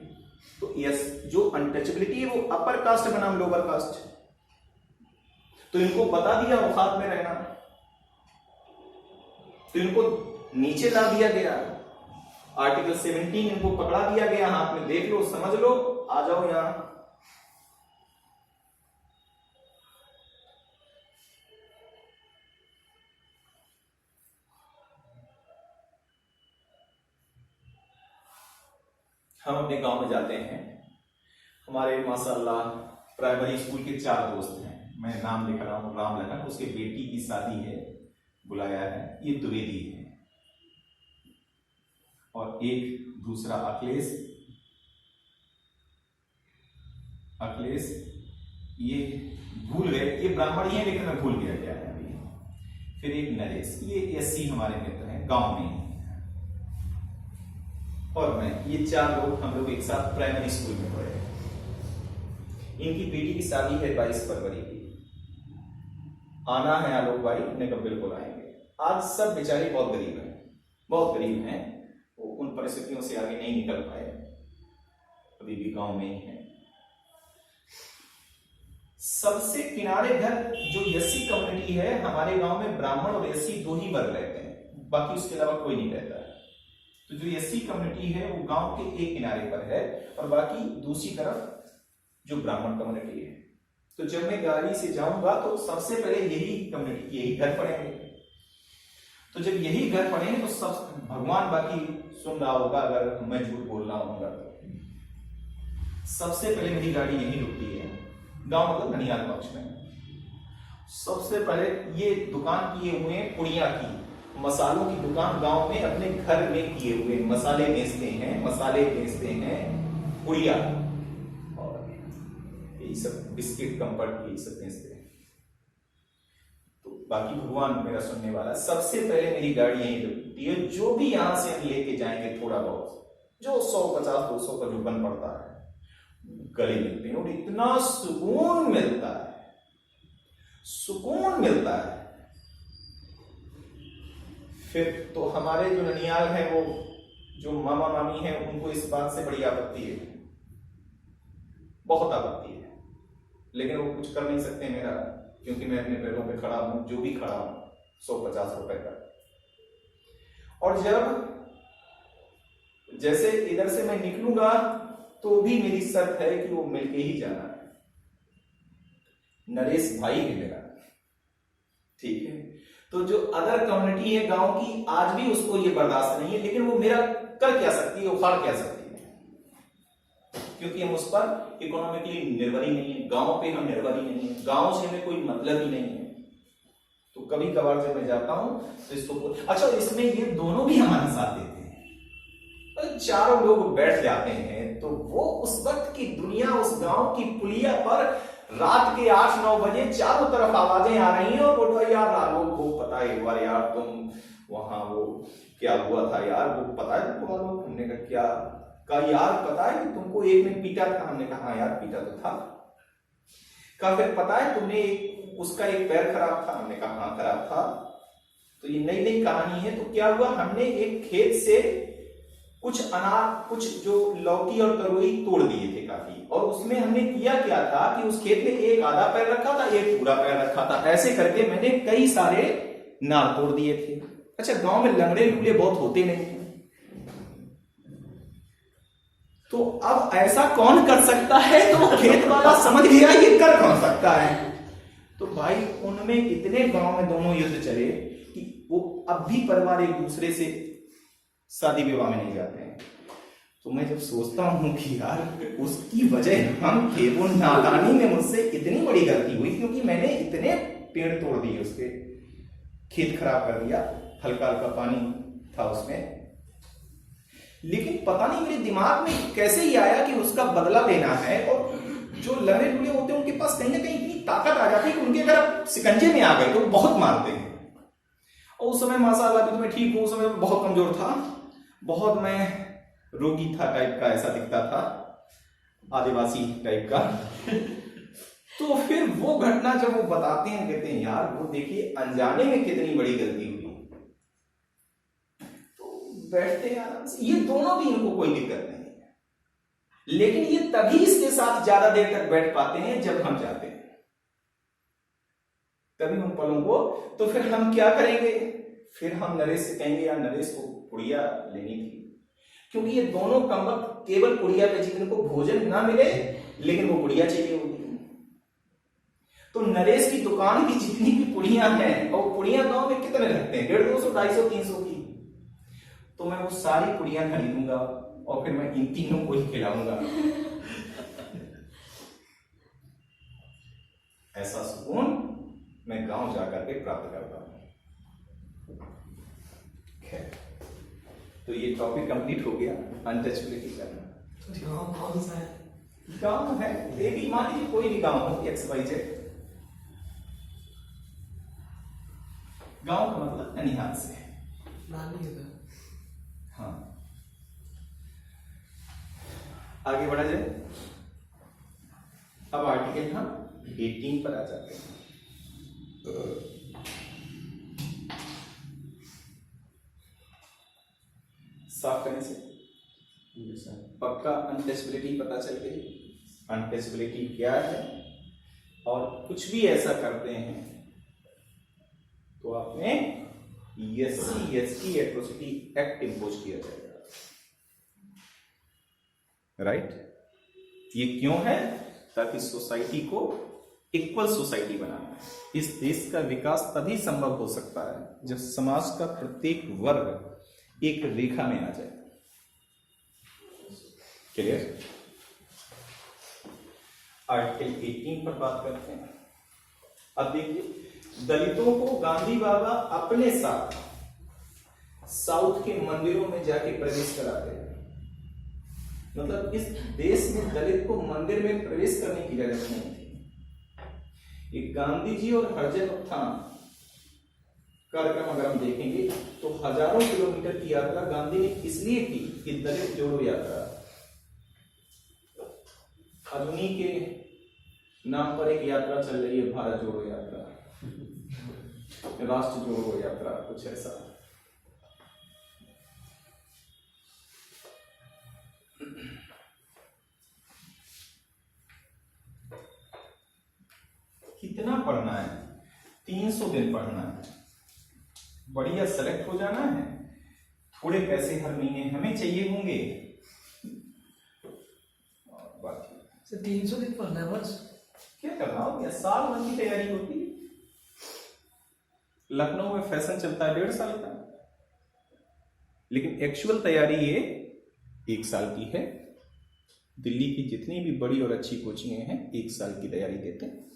तो जो अनटचेबिलिटी है वो अपर कास्ट बनाम लोअर कास्ट। तो इनको बता दिया औकात में रहना, तो इनको नीचे ला दिया गया। आर्टिकल 17 इनको पकड़ा दिया गया, हाथ में देख लो, समझ लो, आ जाओ यहां। हम अपने गांव में जाते हैं, हमारे माशाल्लाह प्राइमरी स्कूल के 4 दोस्त हैं, मैं नाम लिख रहा हूं, राम लखन, उसके बेटी की शादी है, बुलाया है, ये द्विवेदी है, और एक दूसरा अखिलेश, ये भूल गए, ये ब्राह्मण ही है लेकिन मैं भूल गया क्या है अभी। फिर एक नरेश, ये एससी हमारे मित्र हैं, गांव में, और मैं, ये 4 लोग हम लोग एक साथ प्राइमरी स्कूल में पढ़े। इनकी बेटी की शादी है 22 फरवरी की। आना है आलोक भाई? ने कब? बिल्कुल आएंगे। आज सब बेचारे बहुत गरीब हैं, वो उन परिस्थितियों से आगे नहीं निकल पाए, अभी भी गांव में ही हैं। सबसे किनारे घर जो एससी कम्युनिटी है हमारे गांव में, ब्राह्मण और एससी 2 ही वर्ग रहते हैं, बाकी उसके अलावा कोई नहीं रहता है। तो जो एससी कम्युनिटी है वो गांव के एक किनारे पर है और बाकी दूसरी तरफ जो ब्राह्मण कम्युनिटी है। तो जब मैं गाड़ी से जाऊंगा तो सबसे पहले यही कम्युनिटी, यही घर पड़ेंगे। तो जब यही घर पड़ेंगे तो सब, भगवान बाकी सुन रहा होगा अगर मैं झूठ बोल रहा हूँ तो, सबसे पहले मेरी गाड़ी यही रुकती है, गांव मतलब ननिहाल पक्ष में। सबसे पहले ये दुकान किए हुए पुड़िया की, मसालों की दुकान गांव में अपने घर में किए हुए, मसाले बेचते हैं पुड़िया, और यही सब बिस्किट, कंफर्ट, यही सब बेचते हैं। तो बाकी भगवान मेरा सुनने वाला। सबसे पहले मेरी गाड़ी यहीं रुकती है, जो भी यहां से हम लेके जाएंगे थोड़ा बहुत, जो 150-200 का जो बन पड़ता है, गले मिलते हैं और इतना सुकून मिलता है। फिर तो हमारे जो ननियाल हैं, वो जो मामा मामी हैं, उनको इस बात से बड़ी आपत्ति है, बहुत आपत्ति है, लेकिन वो कुछ कर नहीं सकते मेरा, क्योंकि मैं अपने पैरों पे खड़ा हूं, जो भी खड़ा हूं, 150 रुपए का। और जब जैसे इधर से मैं निकलूंगा तो भी मेरी शर्त है कि वो मिलके ही जाना है। नरेश भाई है मेरा, ठीक है। तो जो अदर कम्युनिटी है गांव की, आज भी उसको ये बर्दाश्त नहीं है, लेकिन वो मेरा कर क्या सकती है, उखाड़ क्या सकती है, क्योंकि हम उस पर इकोनॉमिकली निर्भर ही नहीं है, गांव पे हम निर्भर ही नहीं है, गांव से हमें कोई मतलब ही नहीं है। तो कभी कभार जब मैं जाता हूं तो इसको, अच्छा इसमें ये दोनों भी हमारे साथ देते हैं, चारों लोग बैठ जाते हैं, तो वो उस वक्त की दुनिया, उस गांव की पुलिया पर रात के 8-9 बजे चारों तरफ आवाजें आ रही हैं, और बोल यार आलोक को पता है एक बार यार तुम वहां वो क्या हुआ था यार, वो पता है तुमको आलोक? हमने कहा क्या? कहा यार पता है कि तुमको एक ने पीटा था? हमने कहा हाँ यार पीटा तो था। कहा फिर पता है तुमने उसका एक पैर खराब था? हमने कहा हाँ खराब था। तो ये नई नई कहानी है। तो क्या हुआ, हमने एक खेत से कुछ अनाज, कुछ जो लौकी और तरोई तोड़ दिए थे काफी, और उसमें हमने किया क्या था कि उस खेत में एक आधा पैर रखा था, एक पूरा पैर रखा था। ऐसे करके मैंने कई सारे नार तोड़ दिए थे। अच्छा, गांव में लंगड़े लूले बहुत होते नहीं हैं, तो अब ऐसा कौन कर सकता है? तो खेत वाला समझ गया ये कर कौन सकता है। तो भाई उनमें इतने गांव में दोनों युद्ध चले कि वो अब भी परिवार एक दूसरे से शादी विवाह में नहीं जाते हैं। तो मैं जब सोचता हूं कि यार उसकी वजह हम थे, वो नादानी में मुझसे इतनी बड़ी गलती हुई क्योंकि मैंने इतने पेड़ तोड़ दिए, उसके खेत खराब कर दिया, हल्का हल्का पानी था उसमें, लेकिन पता नहीं मेरे दिमाग में कैसे ही आया कि उसका बदला लेना है। और जो लड़े लुड़े होते हैं उनके पास कहीं ना कहीं इतनी ताकत आ जाती है कि उनके अगर आप शिकंजे में आ गए तो बहुत मारते हैं। और उस समय माशाअल्लाह भी तो मैं ठीक हूँ, उस समय बहुत कमजोर था, बहुत मैं रोगी था टाइप का, ऐसा दिखता था, आदिवासी टाइप का। तो फिर वो घटना जब वो बताते हैं, कहते हैं यार वो देखिए अनजाने में कितनी बड़ी गलती हुई। तो बैठते हैं आराम से, ये दोनों भी, इनको कोई दिक्कत नहीं है, लेकिन ये तभी इसके साथ ज्यादा देर तक बैठ पाते हैं जब हम जाते हैं, तभी उन पलों को। तो फिर हम क्या करेंगे? फिर हम नरेश से कहेंगे यार नरेश को पुड़िया लेनी थी, क्योंकि ये दोनों कमबख्त केवल पुड़िया पे जीवन को भोजन ना मिले लेकिन वो पुड़िया चाहिए होगी। तो नरेश की दुकान की जितनी भी पुड़ियां हैं, और पुड़ियां गांव में कितने रखते हैं, 150, 200, 250, 300 की, तो मैं वो सारी पुड़ियां खरीदूंगा और फिर मैं इन तीनों को ही खिलाऊंगा। ऐसा सुकून मैं गांव जाकर के प्राप्त करता हूं। खैर, तो ये टॉपिक कंप्लीट हो गया अनटचबिलिटी का।
तो गाँव कौन सा है?
गांव है ये भी, मान लीजिए कोई भी गांव हो, XYZ। गांव का मतलब ननिहाल से है।
नानी है।
हाँ, आगे बढ़ा जाए। अब आर्टिकल हम 18 पर आ जाते हैं। साफ करने से पक्का अनटचबिलिटी पता चल गई, अनटचबिलिटी क्या है, और कुछ भी ऐसा करते हैं तो आपने SC/ST एट्रोसिटी एक्ट इंपोज किया जाएगा। राइट? ये क्यों है? ताकि सोसाइटी को इक्वल सोसाइटी बनाना है। इस देश का विकास तभी संभव हो सकता है जब समाज का प्रत्येक वर्ग एक रेखा में आ जाए। क्लियर? आर्टिकल 18 पर बात करते हैं। अब देखिए, दलितों को गांधी बाबा अपने साथ साउथ के मंदिरों में जाके प्रवेश कराते हैं। मतलब इस देश में दलित को मंदिर में प्रवेश करने की जरूरत नहीं थी। एक गांधी जी और हरिजन उत्थान कार्यक्रम अगर हम देखेंगे तो हजारों किलोमीटर की यात्रा गांधी ने इसलिए की कि दलित जोड़ो यात्रा। आज उन्हीं के नाम पर एक यात्रा चल रही है, भारत जोड़ो यात्रा, राष्ट्र जोड़ो यात्रा, कुछ ऐसा। कितना पढ़ना है? 300 दिन पढ़ना है, बढ़िया सेलेक्ट हो जाना है, थोड़े पैसे हर महीने हमें चाहिए होंगे, और बाकी
300 दिन पढ़ना है बस।
क्या करना हो गया, साल भर की तैयारी होती है। लखनऊ में फैशन चलता है 1.5 साल का, लेकिन एक्चुअल तैयारी ये 1 साल की है। दिल्ली की जितनी भी बड़ी और अच्छी कोचिंगें हैं 1 साल की तैयारी देते हैं।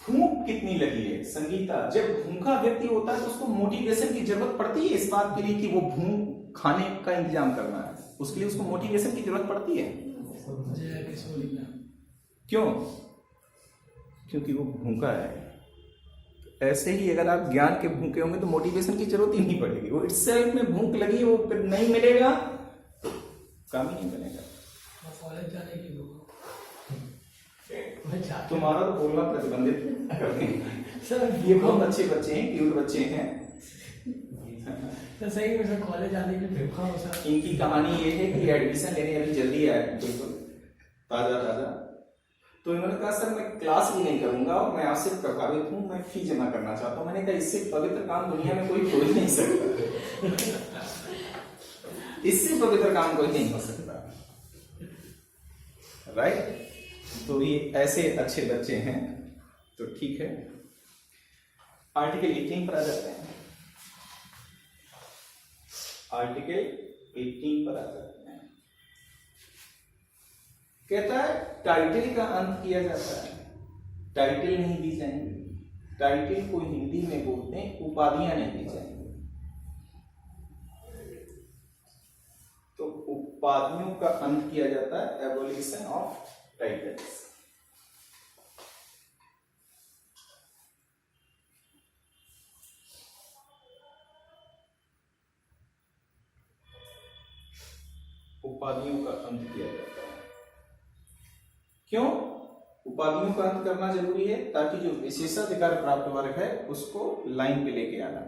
भूख कितनी लगी है संगीता? जब भूखा व्यक्ति होता है तो उसको मोटिवेशन की जरूरत पड़ती है इस बात के लिए कि वो भूख खाने का इंतजाम करना है, उसके लिए उसको मोटिवेशन की जरूरत पड़ती है। क्यों? क्योंकि वो भूखा है। ऐसे ही अगर आप ज्ञान के भूखे होंगे तो मोटिवेशन की जरूरत ही नहीं पड़ेगी। वो इटसेल्फ में भूख लगी, वो फिर नहीं मिलेगा तो काम ही नहीं बनेगा। तुम्हारा तो बोलना प्रतिबंधित कर देंगे।
सर
ये बहुत अच्छे बच्चे हैं, क्यूट बच्चे हैं।
तो सही में सर कॉलेज आने के लिए भेजा हो सर।
इनकी कहानी ये है कि एडमिशन लेने अभी जल्दी आया है, बिल्कुल ताजा ताजा। तो इन्होंने कहा सर मैं क्लास भी नहीं करूंगा और मैं आपसे प्रभावित हूँ, मैं फी जमा करना चाहता हूँ। मैंने कहा इससे पवित्र काम दुनिया में कोई हो ही नहीं सकता। इससे पवित्र काम कोई नहीं हो सकता, राइट? तो ये ऐसे अच्छे बच्चे हैं, तो ठीक है। आर्टिकल 18 पर आ जाते हैं। आर्टिकल 18 पर आ जाते हैं। कहता है टाइटल का अंत किया जाता है, टाइटल नहीं दी जाएंगी। टाइटल को हिंदी में बोलते हैं उपाधियां नहीं दी जाएंगी। तो उपाधियों का अंत किया जाता है, एबोलिशन ऑफ टाइटल्स। उपाधियों का अंत किया जाता है। क्यों उपाधियों का अंत करना जरूरी है? ताकि जो विशेषाधिकार प्राप्त वर्ग है उसको लाइन पे लेके आना,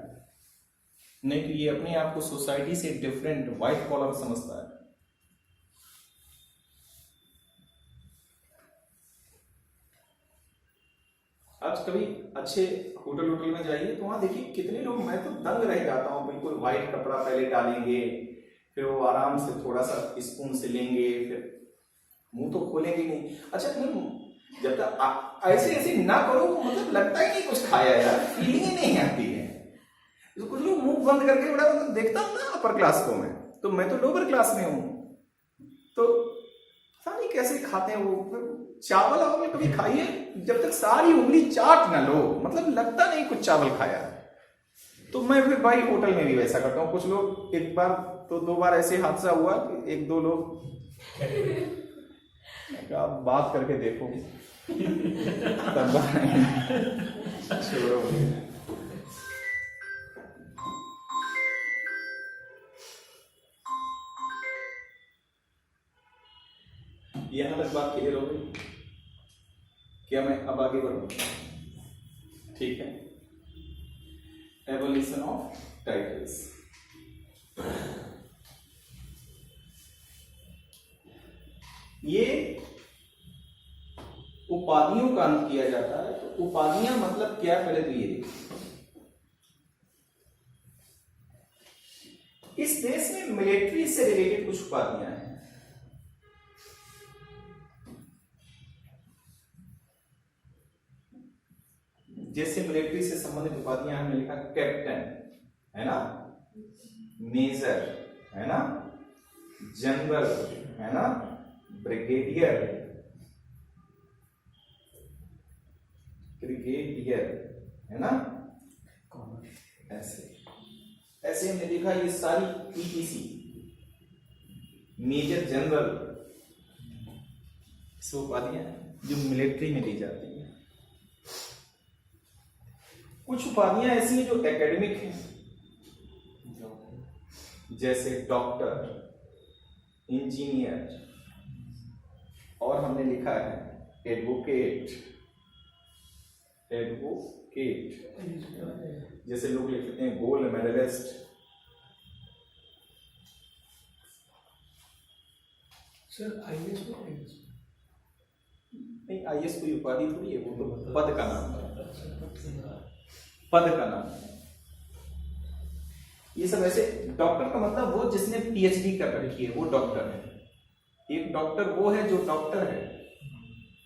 नहीं तो ये अपने आप को सोसाइटी से डिफरेंट व्हाइट कॉलर समझता है। आज कभी अच्छे होटल में जाइए तो वहां देखिए कितने लोग, मैं तो दंग रह जाता हूँ। बिल्कुल व्हाइट कपड़ा पहले डालेंगे, फिर वो आराम से थोड़ा सा स्पून से लेंगे, फिर मुंह तो खोलेंगे नहीं। अच्छा जब तक ऐसे ना करो, मतलब लगता ही नहीं कुछ खाया यार, फीलिंग ही नहीं आती है। तो कुछ लोग मुंह बंद करके बड़ा, मतलब देखता हूँ ना अपर क्लास को मैं, तो मैं तो लोअर क्लास में हूँ, तो पता नहीं कैसे खाते हैं वो। चावल आवल कभी खाइए, जब तक सारी उंगली चाट ना लो, मतलब लगता नहीं कुछ चावल खाया। तो मैं फिर भाई होटल में भी वैसा करता हूँ। कुछ लोग, एक बार तो 2 बार ऐसे हादसा हुआ कि 1-2 लोग आप बात करके देखो तब छोड़ो। यहां तक बात क्लियर हो गई? क्या मैं अब आगे बढ़ूं? ठीक है। Evolution of titles. ये उपाधियों का अंत किया जाता है। तो उपाधियां मतलब क्या, पहले तो ये देखिए, इस देश में मिलिट्री से रिलेटेड कुछ उपाधियां हैं। जैसे मिलिट्री से संबंधित उपाधियां हमने लिखा कैप्टन, है ना, मेजर, है ना, जनरल, है ना, ब्रिगेडियर, है ना, ऐसे हमने देखा। ये सारी पीटीसी, मेजर जनरल, सब उपाधियां जो मिलिट्री में दी जाती है। कुछ उपाधियां ऐसी हैं जो एकेडमिक हैं, जैसे डॉक्टर, इंजीनियर, और हमने लिखा है एडवोकेट। जैसे लोग लिखते हैं गोल्ड मेडलिस्ट।
सर आईएएस को
नहीं, आईएएस कोई उपाधि थोड़ी है, वो तो पद का नाम है, पद का नाम है। ये सब ऐसे, डॉक्टर का मतलब वो जिसने पीएचडी कर रखी है, वो डॉक्टर है। एक डॉक्टर वो है जो डॉक्टर है,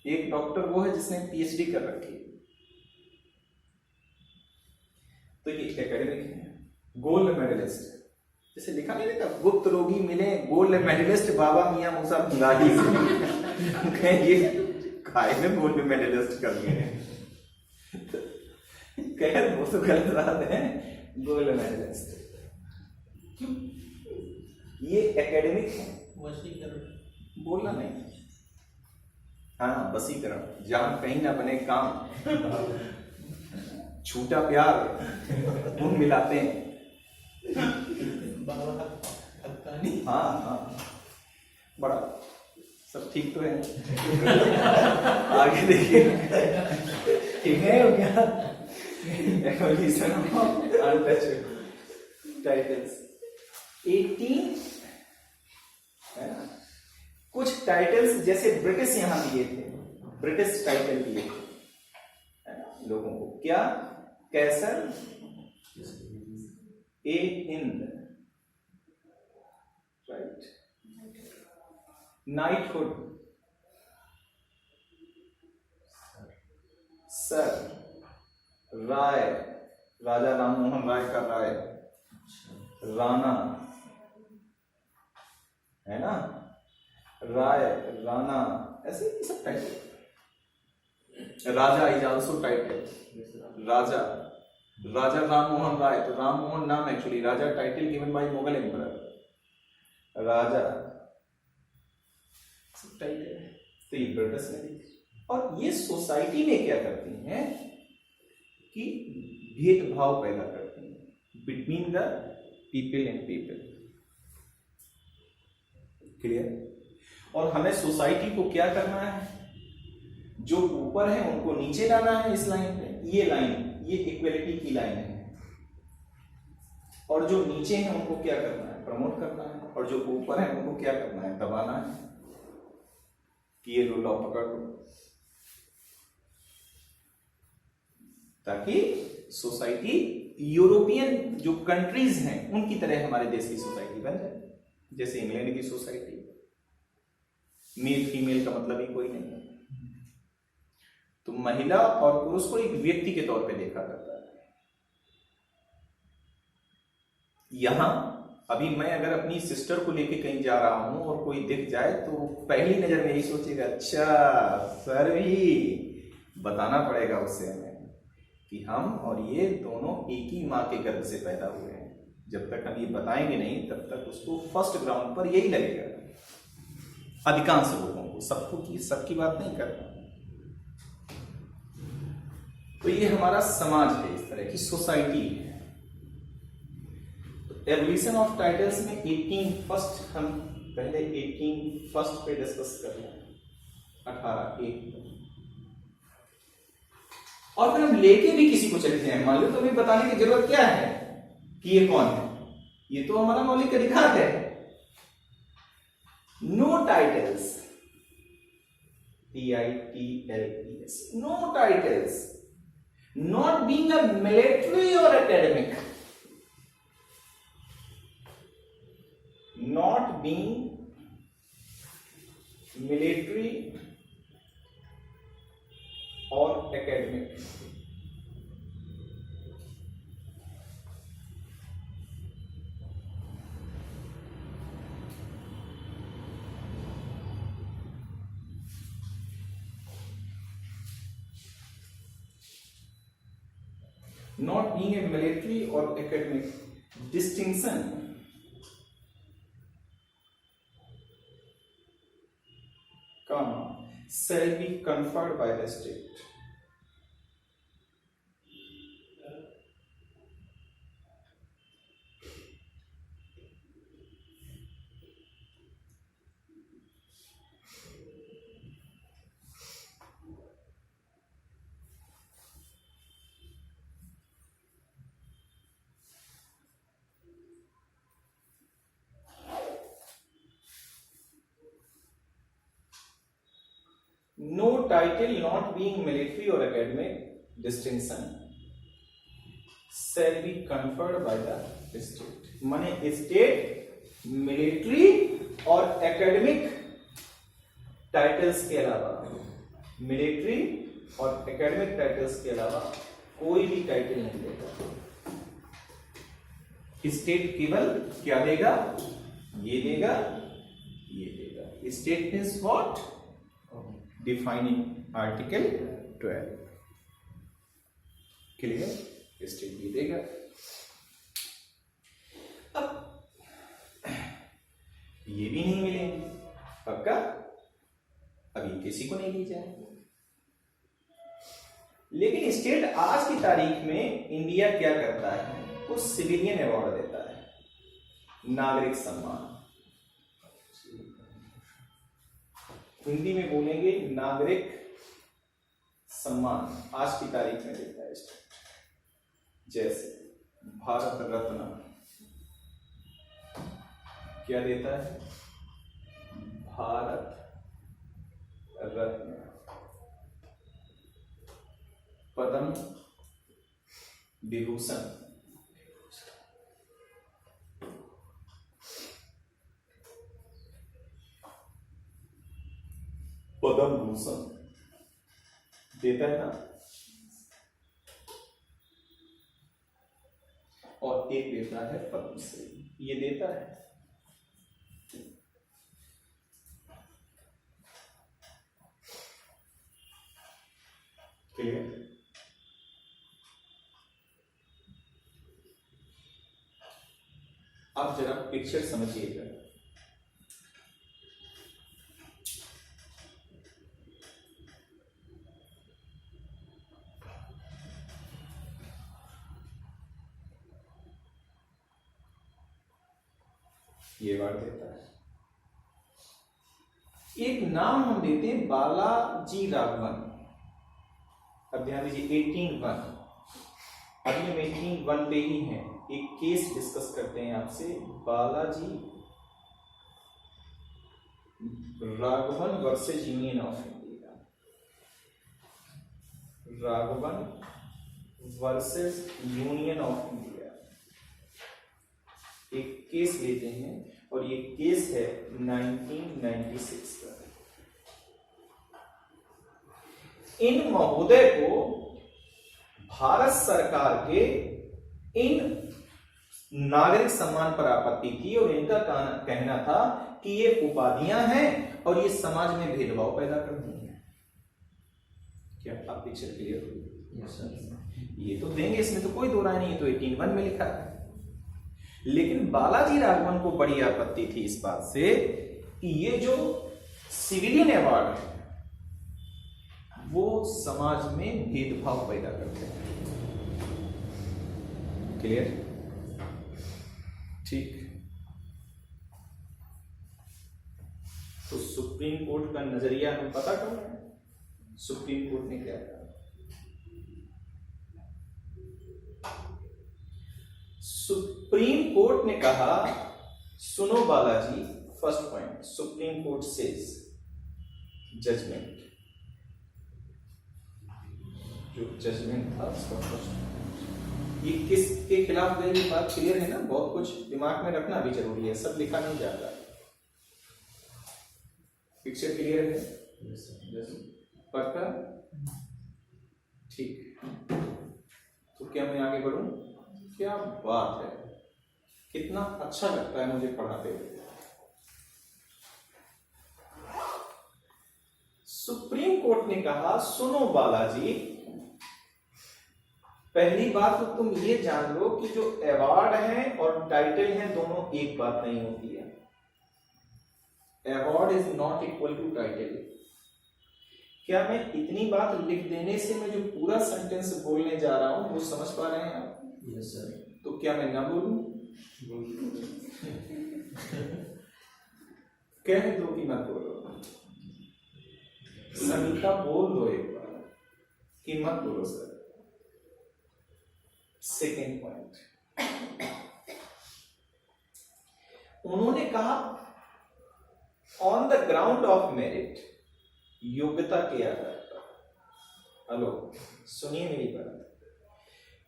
एक डॉक्टर वो है जिसने पीएचडी कर रखी है। तो ये एकेडमिक है। गोल्ड मेडलिस्ट, जैसे लिखा नहीं रहता, गुप्त रोगी मिले गोल्ड मेडलिस्ट बाबा मियां मूसा भंगारी से, ये खाए में गोल्ड मेडलिस्ट कर लिए हैं। खैर वो तो गलत बात है, गोल्ड मेडलिस्ट। ये एकेडमिक है।
वशीकरण
बोलना नहीं, हाँ वशीकरण, जहां कहीं ना बने काम, छूटा प्यार वो मिलाते हैं। हाँ, बड़ा सब ठीक तो है? आगे देखिए,
ठीक है हो गया।
एवोल्यूशन ऑफ अनटच्ड टाइटल्स 18 है ना। कुछ टाइटल्स जैसे ब्रिटिश यहां दिए थे, ब्रिटिश टाइटल दिए थे है ना लोगों को, क्या? कैसर ए हिंद, राइट। नाइटहुड, सर, राय, राजा राममोहन राय का राय, राणा है ना, राय, राणा, ऐसे ये सब title. Raja is also title, Raja, Raja Rammohan Roy, तो राममोहन नाम actually, Raja title given by Mughal emperor, Raja सब टाइटल है। तो ये ब्रिटिश ने दी। और ये सोसाइटी में क्या करती हैं कि भेदभाव पैदा करती हैं between the people and people, clear. और हमें सोसाइटी को क्या करना है, जो ऊपर है उनको नीचे लाना है इस लाइन पे, ये लाइन, ये इक्वलिटी की लाइन है, और जो नीचे हैं उनको क्या करना है, प्रमोट करना है, और जो ऊपर है उनको क्या करना है, दबाना है कि ये रूल ऑफ पकड़ लो, ताकि सोसाइटी यूरोपियन जो कंट्रीज हैं उनकी तरह हमारे देश की सोसाइटी बन जाए, जैसे इंग्लैंड की सोसाइटी, मेल फीमेल का मतलब ही कोई नहीं है, तो महिला और पुरुष को एक व्यक्ति के तौर पे देखा जाता है। यहां अभी मैं अगर अपनी सिस्टर को लेके कहीं जा रहा हूं और कोई दिख जाए तो पहली नजर में यही सोचेगा, अच्छा सर ही बताना पड़ेगा उससे हमें कि हम और ये दोनों एक ही माँ के गर्भ से पैदा हुए हैं। जब तक हम ये बताएंगे नहीं तब तक उसको फर्स्ट ग्राउंड पर यही लगेगा, अधिकांश लोगों को, सबको की सबकी बात नहीं करता। तो ये हमारा समाज है, इस तरह की सोसाइटी है। एवोल्यूशन ऑफ टाइटल्स में 18 फर्स्ट, हम पहले 18 फर्स्ट पे डिस्कस कर लें, 18 और फिर हम लेके भी किसी को चले जाएं, मान लो तो हमें बताने की जरूरत क्या है कि ये कौन है, ये तो हमारा मौलिक अधिकार है। No titles, TITLES, no titles, not being a military और academic, not being military or academic, not being a military or academic distinction shall be conferred by the state. No title not being military or academic distinction shall be conferred by the state. माने state military और academic titles के अलावा, military और academic titles के अलावा कोई भी title नहीं देगा। स्टेट केवल क्या देगा, ये देगा, ये देगा। State means what, defining article 12, clear, state भी देगा। अब ये भी नहीं मिलेंगे पक्का, अभी किसी को नहीं दी जाएगी। लेकिन स्टेट आज की तारीख में इंडिया क्या करता है, वो सिविलियन अवार्ड देता है, नागरिक सम्मान। हिंदी में बोलेंगे नागरिक सम्मान, आज की तारीख में देता है स्टेट। जैसे भारत रत्न क्या देता है? भारत रत्न। पद्म विभूषण, पद्म भूषण देता है ना। और एक देता है पद्मश्री, ये देता है। क्लियर? अब जरा पिक्चर समझिएगा। ये वर्ड देता है। एक नाम हम देते हैं बालाजी राघवन। अब ध्यान दीजिए 18(1), अभी हम 18(1) पे ही हैं। एक केस डिस्कस करते हैं आपसे, Balaji Raghavan versus union of India. Raghavan versus union of India, एक केस लेते हैं और ये केस है 1996 का। इन महोदय को भारत सरकार के इन नागरिक सम्मान पर आपत्ति थी और इनका कहना था कि ये उपाधियां हैं और ये समाज में भेदभाव पैदा करती हैं। क्या आप पिक्चर क्लियर हुई?
Yes sir.
ये तो देंगे, इसमें तो कोई दो राय नहीं, ये तो 18(1) में लिखा है। लेकिन बालाजी राघवन को बड़ी आपत्ति थी इस बात से कि ये जो सिविलियन अवार्ड है वो समाज में भेदभाव पैदा करते हैं। क्लियर? ठीक। तो सुप्रीम कोर्ट का नजरिया हमें पता कर रहे हैं। सुप्रीम कोर्ट ने क्या कहा? सुप्रीम कोर्ट ने कहा, सुनो Balaji, first point, supreme court says judgement, जो जजमेंट था उसका फर्स्ट, ये किसके खिलाफ गई बात क्लियर है ना? बहुत कुछ दिमाग में रखना भी जरूरी है, सब लिखा नहीं जाता। पिक्चर क्लियर है? पक्का? ठीक। तो क्या मैं आगे बढ़ूं? क्या बात है, कितना अच्छा लगता है मुझे पढ़ाते हुए। सुप्रीम कोर्ट ने कहा, सुनो बालाजी, पहली बात तो तुम ये जान लो कि जो अवार्ड है और टाइटल है दोनों एक बात नहीं होती है। Award is not equal to title. क्या मैं इतनी बात लिख देने से मैं जो पूरा सेंटेंस बोलने जा रहा हूं वो समझ पा रहे हैं आप?
Yes sir.
तो क्या मैं ना बोलूं? कह दो कि मत बोलो। समीता बोल दो एक बार कि मत बोलो सर। सेकेंड पॉइंट, उन्होंने कहा on the ground of merit, योग्यता के आधार पर। हेलो, सुनिए मेरी बात,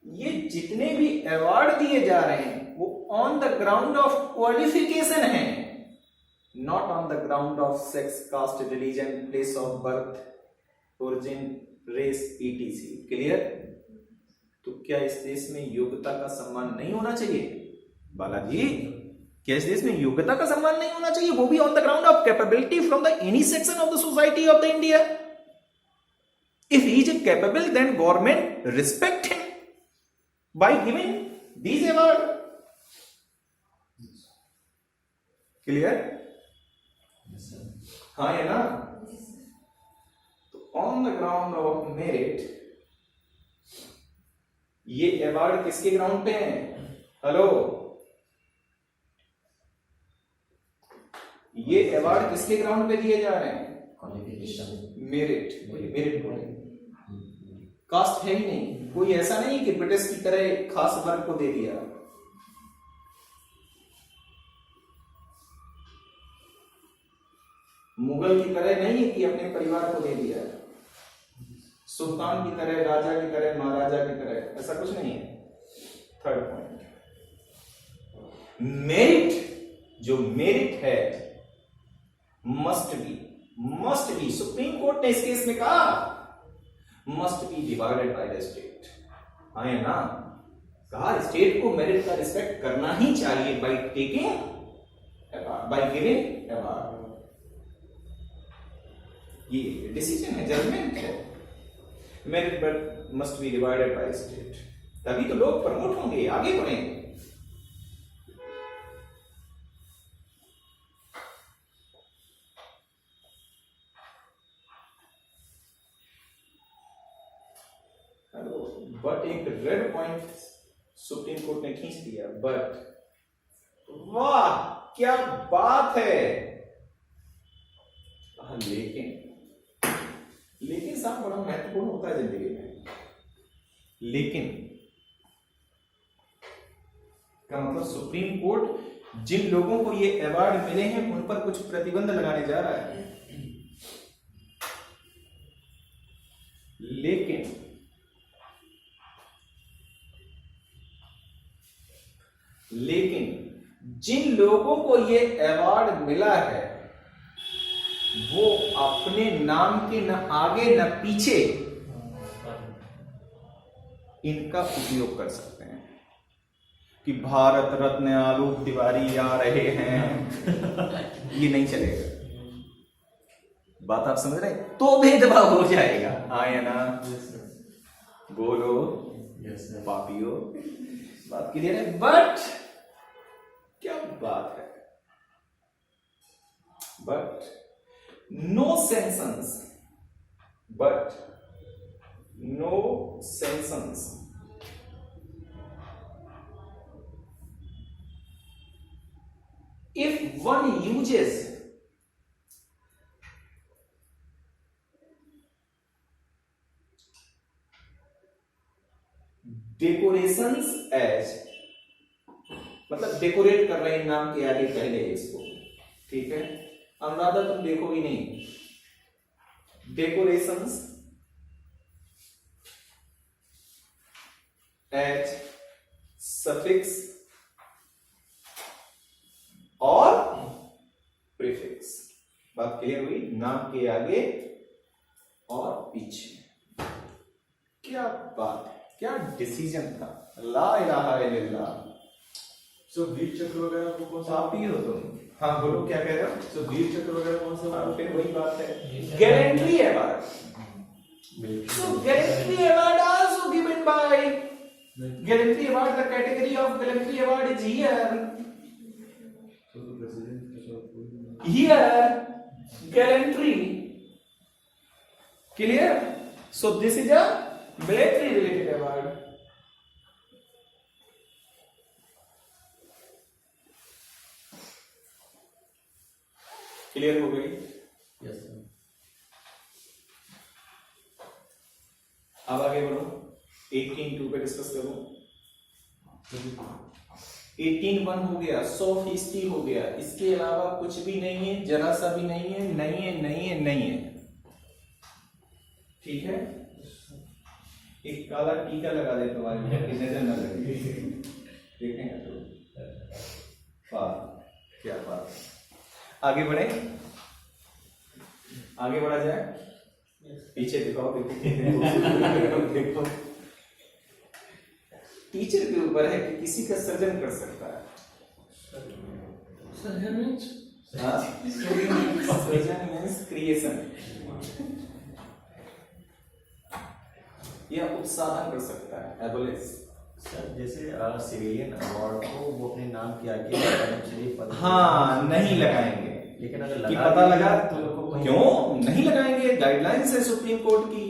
ये जितने भी अवार्ड दिए जा रहे हैं वो on the ground of qualification है, not on the ground of sex, caste, religion, place of birth, origin, race, etc. Clear? तो क्या इस देश में योग्यता का सम्मान नहीं होना चाहिए? बालाजी, क्या इस देश में योग्यता का सम्मान नहीं होना चाहिए, वो भी on the ground of capability from the any section of the society of the India? If he is capable then government respect him by giving these award. Clear?
Yes, sir.
हाँ है ना? तो on the ground of merit, ये award किसके ground पे है? Hello, ये award किसके ग्राउंड पे दिए जा रहे हैं?
क्वालिफिकेशन
मेरिट बोलेंगे। कास्ट है ही नहीं, कोई ऐसा नहीं कि ब्रिटिश की तरह खास वर्ग को दे दिया। मुगल की तरह नहीं है कि अपने परिवार को दे दिया, सुल्तान की तरह, राजा की तरह, महाराजा की तरह, ऐसा कुछ नहीं है। थर्ड पॉइंट, मेरिट, जो मेरिट है मस्ट बी, सुप्रीम कोर्ट ने इस केस में कहा must be divided by the state. हाँ या ना, कहा स्टेट को मेरिट का रिस्पेक्ट करना ही चाहिए by taking, by giving award. ये डिसीजन है, जजमेंट है। Merit must be divided by state, तभी तो लोग प्रमोट होंगे, आगे बढ़ेंगे। बट एक रेड पॉइंट सुप्रीम कोर्ट ने खींच दिया, बट वाह क्या बात है। लेकिन साहब बड़ा महत्वपूर्ण होता है जिंदगी में। लेकिन का मतलब सुप्रीम कोर्ट जिन लोगों को ये अवार्ड मिले हैं उन पर कुछ प्रतिबंध लगाने जा रहा है। लेकिन जिन लोगों को ये अवार्ड मिला है वो अपने नाम के न आगे न पीछे इनका उपयोग कर सकते हैं कि भारत रत्न आलोक तिवारी आ रहे हैं। ये नहीं चलेगा, बात आप समझ रहे हैं? तो भेदभाव हो जाएगा। हाँ या ना? बोलो पापियो, बात क्लियर है? बट क्या बात है, but no sanctions, if one uses decorations as, मतलब डेकोरेट कर रहे हैं नाम के आगे पहले इसको, ठीक है? अनुराधा तुम देखोगी नहीं, डेकोरेशंस एच सफिक्स और प्रीफिक्स। बात क्लियर हुई? नाम के आगे और पीछे। क्या बात है, क्या डिसीजन था। ला इलाहा इल्लल्लाह।
सो वीर चक्र वगैरह को कौन सा
आप ही हो तुम? हाँ बोलो, क्या कह रहे हो?
सो वीर चक्र वगैरह कौन सा?
फिर वही बात है, gallantry award. So gallantry award also given by gallantry award. The category of gallantry award is here.
So the president
Here gallantry. Clear? So this is a military related award. Clear हो गई?
Yes sir.
अब आगे बढ़ो, 18.2 पे discuss करो। 18.1 हो गया, 100% हो गया, इसके अलावा कुछ भी नहीं है, जरा सा भी नहीं है, नहीं है, नहीं है, नहीं है। ठीक है? एक काला टीका लगा दे तुम्हारे मुंह की नजर न लगे, देखेंगे तो। वाह क्या बात। आगे बढ़े, आगे बढ़ा जाए। पीछे दिखाओ, देखो। टीचर के ऊपर है कि किसी का सर्जन कर सकता है। सर्जन मीन्स क्रिएशन या उत्साधन कर सकता है, एबोलिश।
सर जैसे सिविलियन अवार्ड को वो अपने नाम के आगे
हाँ नहीं लगाएंगे,
लेकिन अगर
कि
लगा
पता लगा
तो लोगों को
क्यों नहीं लगाएंगे? गाइडलाइंस है सुप्रीम कोर्ट की।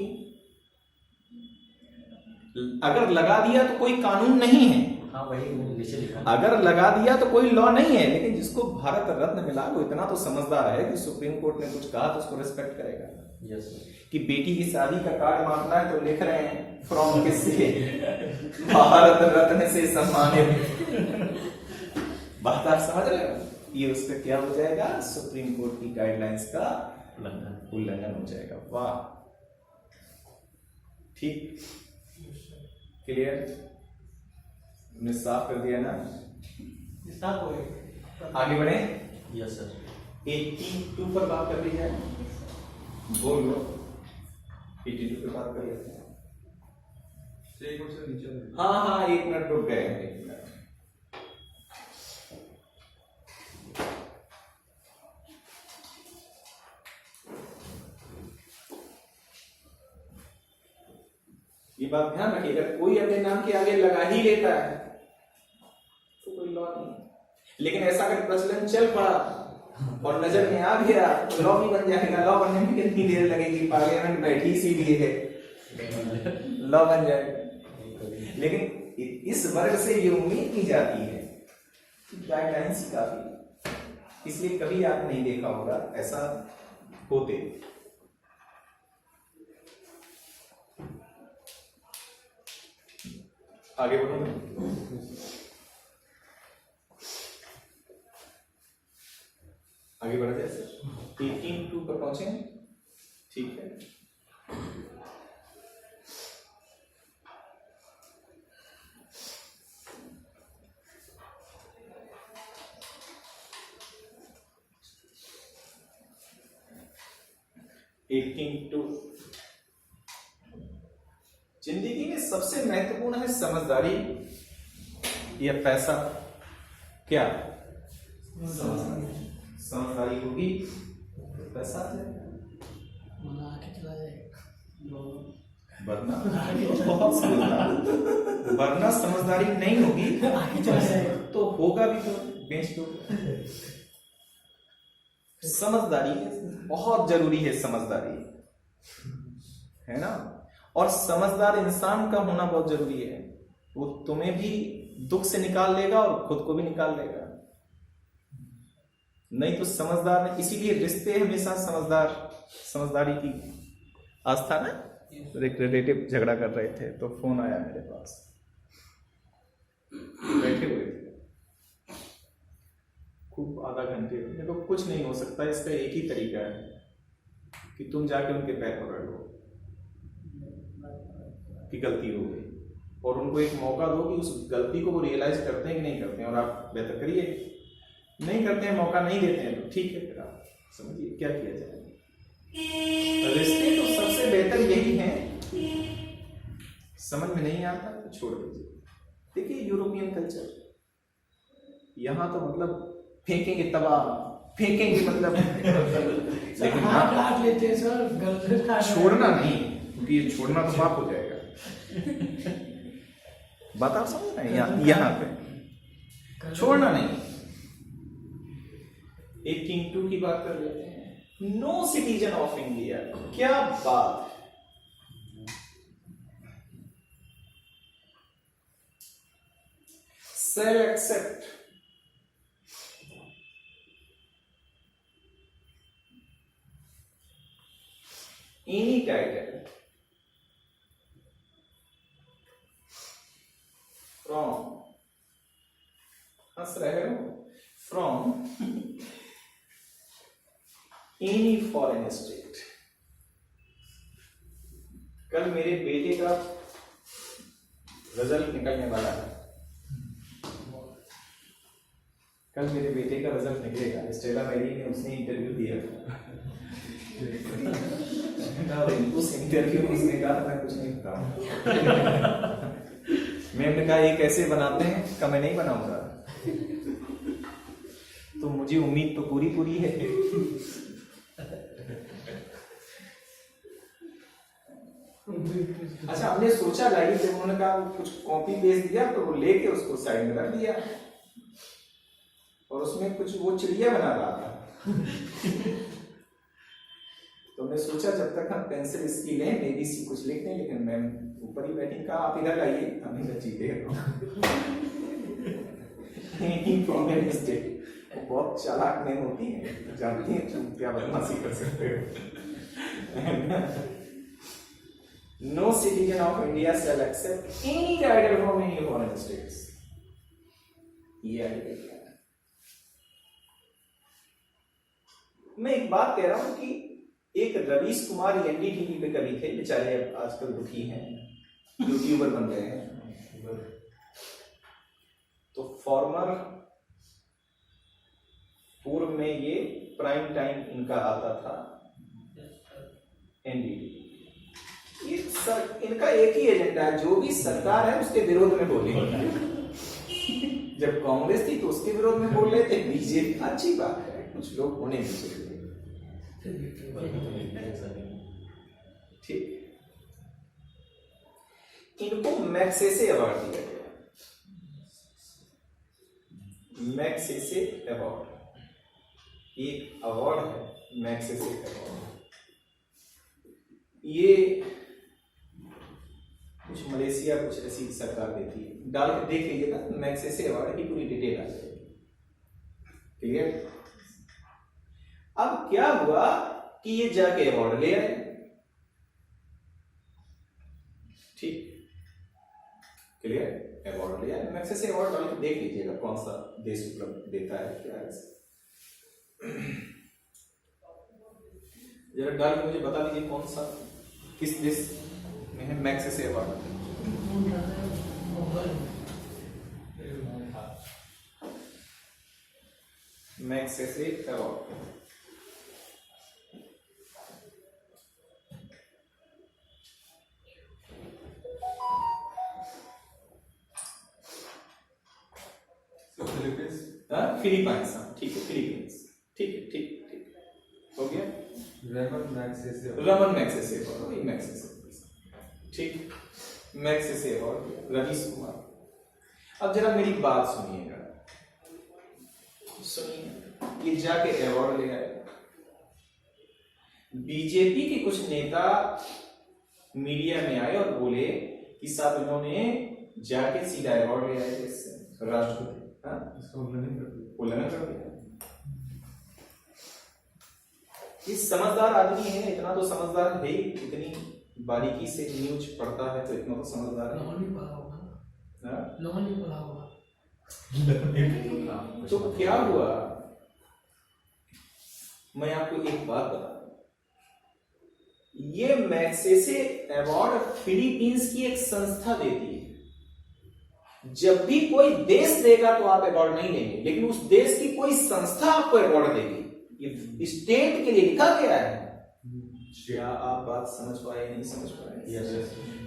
अगर लगा दिया तो कोई कानून नहीं है,
हाँ वही नीचे लिखा।
अगर लगा दिया तो कोई लॉ नहीं है। लेकिन जिसको भारत रत्न मिला वो इतना तो समझदार है कि सुप्रीम कोर्ट ने कुछ कहा तो उसको रिस्पेक्ट करेगा।
यस
कि बेटी की शादी का कार्ड मांगना है तो लिख रहे हैं फ्रॉम किससे, भारत रत्न से सम्मानित। बात आप समझ रहे हो? ये उसका क्या हो जाएगा, सुप्रीम कोर्ट की गाइडलाइंस का उल्लंघन हो जाएगा। वाह, ठीक, क्लियर, हमने साफ कर दिया ना।
साफ हो गया।
आगे बढ़े।
Yes sir.
82 पर बात कर ली जाए, बोल लो। 82 पे बात कर लेते हैं।
एक मिनट से नीचे
हाँ हाँ, 1 मिनट रुक गए, 1 मिनट। ये बात ध्यान रखिएगा, कोई अपने नाम के आगे लगा ही लेता है तो कोई लॉ नहीं। लेकिन ऐसा अगर प्रचलन चल पड़ा और नजर में आ गया तो लॉ भी बन जाएगा। लॉ बनने में कितनी देर लगेगी, पार्लियामेंट बैठी इसीलिए है, लॉ बन जाएगा। लेकिन इस वर्ग से ये उम्मीद की जाती है कि गाइडलाइंस ही काफी, इसलिए कभी आपने नहीं देखा होगा ऐसा होते। आगे बढ़ूंगा। आगे बढ़ जाए सर, 18(2) पर पहुंचे, ठीक है। जिंदगी में सबसे महत्वपूर्ण है समझदारी या पैसा? क्या समझदारी होगी तो पैसा आ जाएगा, वरना बहुत समझदार, वरना समझदारी नहीं होगी तो होगा भी तो बेच दो। समझदारी बहुत जरूरी है, समझदारी है ना। और समझदार इंसान का होना बहुत जरूरी है, वो तुम्हें भी दुख से निकाल लेगा और खुद को भी निकाल लेगा। नहीं तो समझदार नहीं, इसीलिए रिश्ते हमेशा समझदारी की आस्था ना। एक रिलेटिव झगड़ा कर रहे थे तो फोन आया मेरे पास, बैठे हुए थे खूब आधा घंटे। देखो कुछ नहीं हो सकता, इसका एक ही तरीका है कि तुम जाके उनके पैर पकड़ लो कि गलती हो गई, और उनको एक मौका दो कि उस गलती को वो रियलाइज करते हैं कि नहीं करते हैं, और आप बेहतर करिए। नहीं करते हैं, मौका नहीं देते हैं तो ठीक है, फिर आप समझिए क्या किया जाए। रिश्ते तो सबसे बेहतर यही है, समझ में नहीं आता तो छोड़ दीजिए। देखिए यूरोपियन कल्चर, यहाँ तो मतलब फेंकेंगे तबाह, फेंकेंगे मतलब लेकिन
काट लेते हैं सर,
छोड़ना नहीं, क्योंकि ये छोड़ना तो पाप हो जाएगा। बात आप समझ रहे हैं? यहाँ पे छोड़ना नहीं। 18(2) की बात कर लेते हैं। नो सिटीजन ऑफ इंडिया, क्या बात, shall accept any title from, हंस रहे हो, from any foreign state। कल मेरे बेटे का रिजल्ट निकलने वाला है, कल मेरे बेटे का रिजल्ट निकलेगा। स्टेला मैरी ने उसने इंटरव्यू दिया उस इंटरव्यू में उसने कहा मैं कुछ नहीं बताऊं। मैम ने कहा ये कैसे बनाते हैं, कहा मैं नहीं बनाऊंगा। तो मुझे उम्मीद तो पूरी है। अच्छा, हमने सोचा लाइव जब उन्होंने कहा कुछ कॉपी पेस्ट दिया तो वो लेके उसको साइड में रख दिया, और उसमें कुछ वो चिड़िया बना रहा था। तो हमने सोचा जब तक हम पेंसिल इसकी लें, एबीसी कुछ लिख दें, लेकिन मैम ऊपर ही बैठिंग का, आप इधर आइए, हम इधर जीते फ्रॉम एनी स्टेट। बहुत चालाक मैन होती है, जानती हैं तुम क्या बदमाशी कर सकते हो। No citizen of India shall accept any title from any foreign states. ये आर्टिकल क्या है? मैं एक बात कह रहा हूं कि एक रवीश कुमार एनडीटीवी पे कभी थे, बेचारे अब आजकल दुखी हैं, यूट्यूबर बन गए हैं। तो फॉर्मर पूर्व में ये प्राइम टाइम इनका आता था एनडीटीवी। ये सर इनका एक ही एजेंडा है, जो भी सरकार है उसके विरोध में बोलेंगे। जब कांग्रेस थी तो उसके विरोध में बोल रहे थे, बीजेपी अच्छी बात है, कुछ लोग होने भी चाहिए। ठीक, इनको मैग्सेसे अवार्ड दिया गया। मैग्सेसे अवार्ड एक अवार्ड है, मैग्सेसे अवार्ड। ये कुछ मलेशिया कुछ ऐसी सरकार देती है, डाल के देख लीजिएगा, मैग्सेसे अवार्ड की पूरी डिटेल आ जाएगी। क्लियर? अब क्या हुआ कि ये जाके अवार्ड ले आए। ठीक, क्लियर? अवार्ड ले आए, मैग्सेसे अवार्ड डाल के देख लीजिएगा कौन सा देश उपलब्ध देता है क्या है। जरा डाल के मुझे बता दीजिए कौन सा, किस देश में है Magsaysay award. Magsaysay award Philippines. ठीक है, फिलीपींस। ठीक है, ठीक ठीक हो गया।
रमन मैग्सेसे
अवार्ड, वही मैग्सेसे। ठीक, मैग्सेसे अवार्ड रवीश कुमार। अब जरा मेरी बात सुनिएगा, सुनिए। ये जाके अवार्ड ले आए। बीजेपी के कुछ नेता मीडिया में आए और बोले कि साहब इन्होंने जाके सीधा अवार्ड ले आए राष्ट्रपति। उल्लंघन कर दिया। ये समझदार आदमी है, इतना तो समझदार है, इतनी बारीकी से न्यूज पढ़ता है तो इतना तो समझदार है। तो क्या हुआ, मैं आपको एक बात बता, ये मैग्सेसे अवार्ड फिलीपींस की एक संस्था देती है। जब भी कोई देश देगा तो आप अवार्ड नहीं लेंगे, लेकिन उस देश की कोई संस्था आपको अवार्ड देगी। ये स्टेट के लिए लिखा गया है। क्या आप बात समझ पाए नहीं समझ पाए?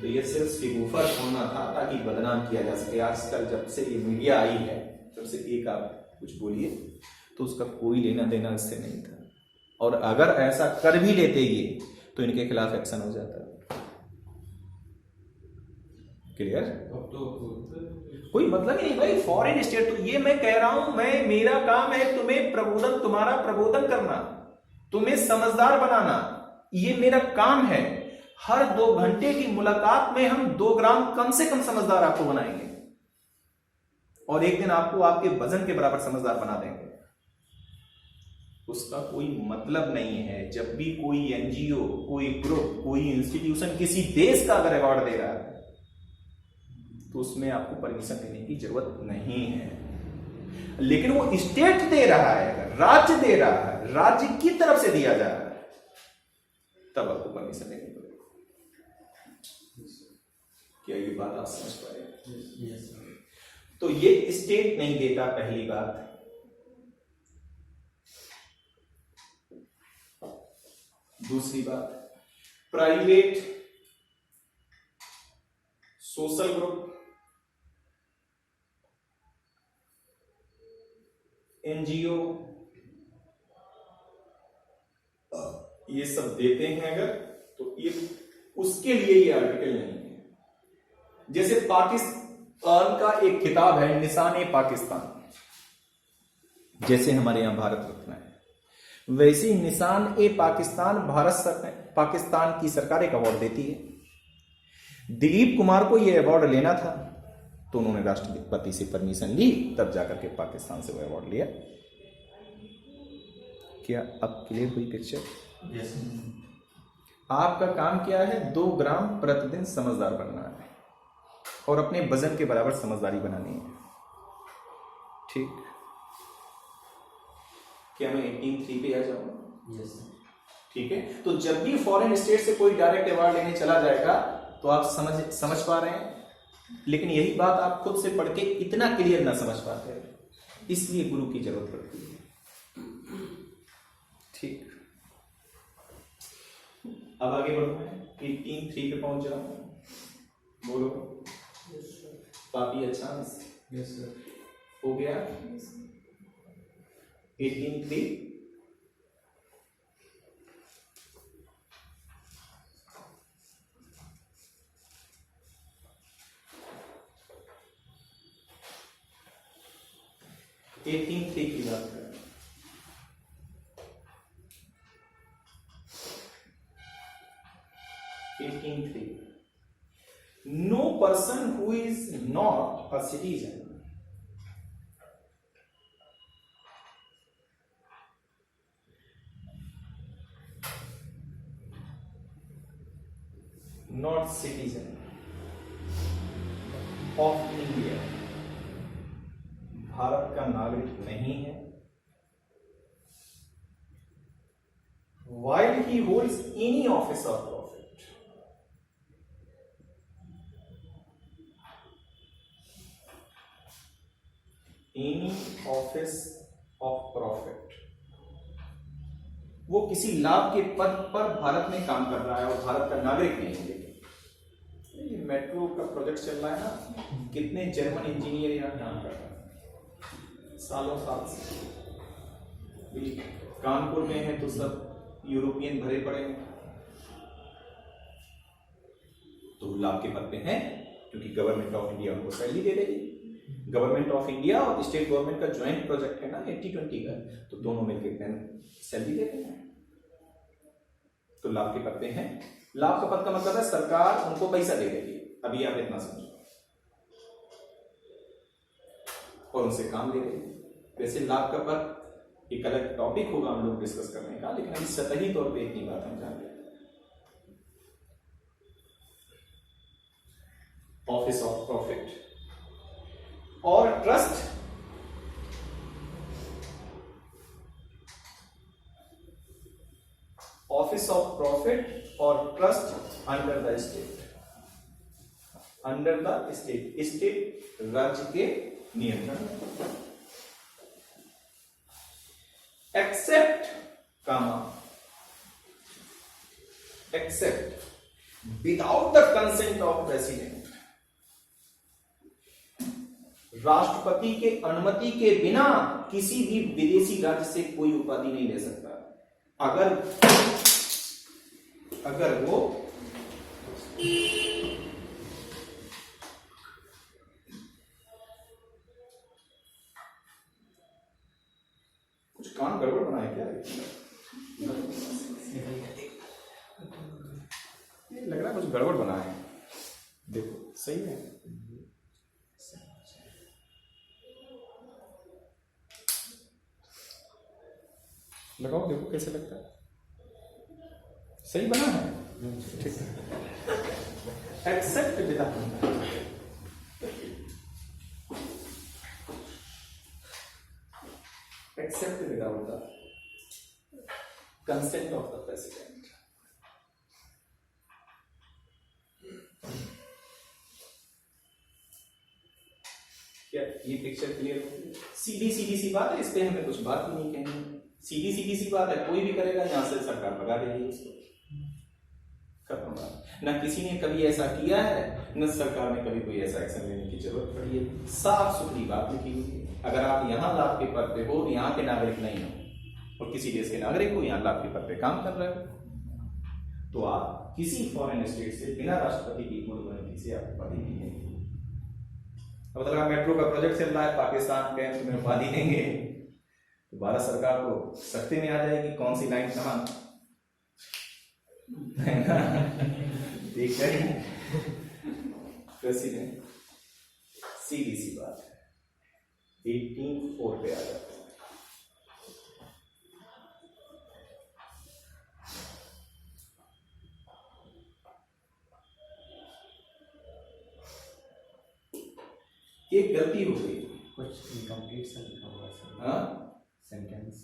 तो ये सिर्फ सिगुफर होना था ताकि बदनाम किया जा सके। आजकल जब से ये मीडिया आई है, जब से एक आप कुछ बोलिए तो उसका कोई लेना देना इससे नहीं था। और अगर ऐसा कर भी लेते ये तो इनके खिलाफ एक्शन हो जाता। क्लियर?
अब तो
कोई मतलब ही नहीं भाई, फॉरेन स्टेट। तो ये मैं कह रहा हूं, मेरा काम है तुम्हें प्रबोधन, तुम्हारा प्रबोधन करना, तुम्हें समझदार बनाना, ये मेरा काम है। हर 2 घंटे की मुलाकात में हम 2 ग्राम कम से कम समझदार आपको बनाएंगे, और एक दिन आपको आपके वजन के बराबर समझदार बना देंगे। उसका कोई मतलब नहीं है। जब भी कोई एनजीओ, कोई ग्रुप, कोई इंस्टीट्यूशन किसी देश का अगर अवार्ड दे रहा है तो उसमें आपको परमिशन लेने की जरूरत नहीं है। लेकिन वो स्टेट दे रहा है, राज्य दे रहा है, राज्य की तरफ से दिया जा रहा है, तब आपको परमिशन लेनी पड़ेगी। क्या ये बात आप समझ पाए? तो ये स्टेट नहीं देता, पहली बात। दूसरी बात, प्राइवेट सोशल ग्रुप, एनजीओ, ये सब देते हैं अगर, तो ये उसके लिए ये आर्टिकल नहीं है। जैसे पाकिस्तान का एक किताब है निशान-ए-पाकिस्तान, जैसे हमारे यहां भारत रत्न है, वैसे निशान-ए-पाकिस्तान पाकिस्तान की सरकार एक अवार्ड देती है। दिलीप कुमार को यह अवार्ड लेना था, तो उन्होंने राष्ट्रपति से परमिशन ली, तब जाकर के पाकिस्तान से वो अवार्ड लिया। क्या अब क्लियर हुई पिक्चर?
Yes.
आपका काम क्या है? 2 ग्राम प्रतिदिन समझदार बनना है और अपने वजन के बराबर समझदारी बनानी है। ठीक, क्या मैं 18(3) पे आ जाऊंगा?
Yes.
ठीक है, तो जब भी फॉरेन स्टेट से कोई डायरेक्ट अवार्ड लेने चला जाएगा तो आप समझ पा रहे हैं, लेकिन यही बात आप खुद से पढ़ के इतना क्लियर ना समझ पाते हैं, इसलिए गुरु की जरूरत पड़ती है। ठीक, अब आगे बढ़ो, 18(3) पे पहुंच जाओ। बोलो पापी अच्छा
यस सर।
हो गया? 18(3) की बात करें। No person who is not a citizen of India, Bharat का नागरिक नहीं है, while he holds any office of profit, वो किसी लाभ के पद पर भारत में काम कर रहा है और भारत का नागरिक नहीं है। लेकिन ये मेट्रो का प्रोजेक्ट चल रहा है ना, कितने जर्मन इंजीनियर यहाँ काम कर रहे हैं सालों साल से। कानपुर में है तो सब यूरोपियन भरे पड़े हैं, तो लाभ के पद पे हैं क्योंकि गवर्नमेंट ऑफ इंडिया उनको सैलरी दे रही है। गवर्नमेंट ऑफ इंडिया और स्टेट गवर्नमेंट का ज्वाइंट प्रोजेक्ट है ना 80-20 का, तो दोनों मिलकर सैलरी देते हैं, तो लाभ के पद पे हैं। लाभ का पद का मतलब है सरकार उनको पैसा दे रही है, अभी आप इतना समझो, और उनसे काम ले रही है। वैसे लाभ का पद एक अलग टॉपिक होगा हम लोग डिस्कस करने का, लेकिन अभी सतही तौर पे इतनी बात हम जान लें। ऑफिस ऑफ प्रॉफिट और ट्रस्ट ऑफिस ऑफ प्रॉफिट और ट्रस्ट अंडर द स्टेट राज्य के नियंत्रण, except without the consent of president, राष्ट्रपति के अनुमति के बिना किसी भी विदेशी राज्य से कोई उपाधि नहीं ले सकता अगर वो कुछ काम गड़बड़ बना है क्या? लग रहा है कुछ गड़बड़ बना है, देखो सही है। लगाओ देखो कैसे लगता है, सही बना है, ठीक है। Except without, except without the consent of the president. क्या ये पिक्चर क्लियर हो? सीधी सी बात है, इस पे हमें कुछ बात ही नहीं कहनी, सीधी सी बात है, कोई भी करेगा यहां से सरकार भगा देगी उसको, खत्म बात। ना किसी ने कभी ऐसा किया है, न सरकार ने कभी कोई ऐसा एक्शन लेने की जरूरत पड़ी है, साफ सुथरी बात लिखी हुई है। अगर आप यहाँ लाभ के पद पे हो, यहाँ के नागरिक नहीं हो और किसी देश के नागरिक हो, यहाँ लाभ के पद पे काम कर रहे हो, तो आप किसी फॉरेन स्टेट से बिना राष्ट्रपति की पूर्ण अनुमति से आप उपाधि नहीं देंगे। अब लगा मेट्रो का प्रोजेक्ट चल रहा है, पाकिस्तान के तुम्हें उपाधि देंगे, तो भारत सरकार को सख्ती में आ जाएगी कौन सी लाइन कहां देख रहे हैं। प्रेसिडेंट, सीधी सी बात है 18(4) पे आ जाता है। एक गलती हो गई।
कुछ इनकम्प्लीट सा लिखा हुआ है सर।
हाँ,
sentence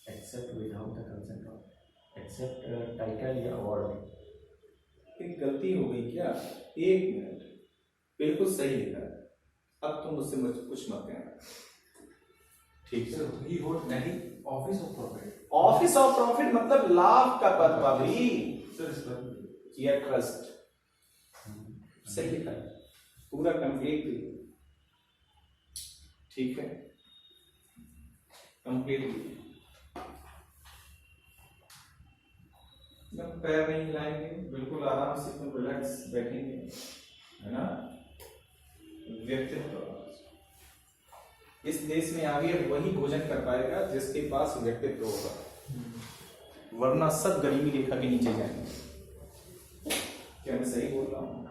except without the consent of except title या अवार्ड।
एक गलती हो गई क्या? एक मिनट, बिल्कुल सही लिखा है। अब तुम मुझसे कुछ मत कहना, ठीक है?
सर ही होल्ड नहीं office of profit.
Office of profit मतलब लाभ का पद भाभी,
सर इस पर
या ट्रस्ट, सही लिखा है, पूरा कंप्लीट, ठीक है, कंप्लीटली। पैर नहीं हिलाएंगे, बिल्कुल आराम से एकदम रिलैक्स बैठेंगे, है ना? व्यक्तित्व, इस देश में आगे वही भोजन कर पाएगा जिसके पास व्यक्तित्व होगा, वरना सब गरीबी रेखा के नीचे जाएंगे। क्या मैं सही बोल रहा हूँ?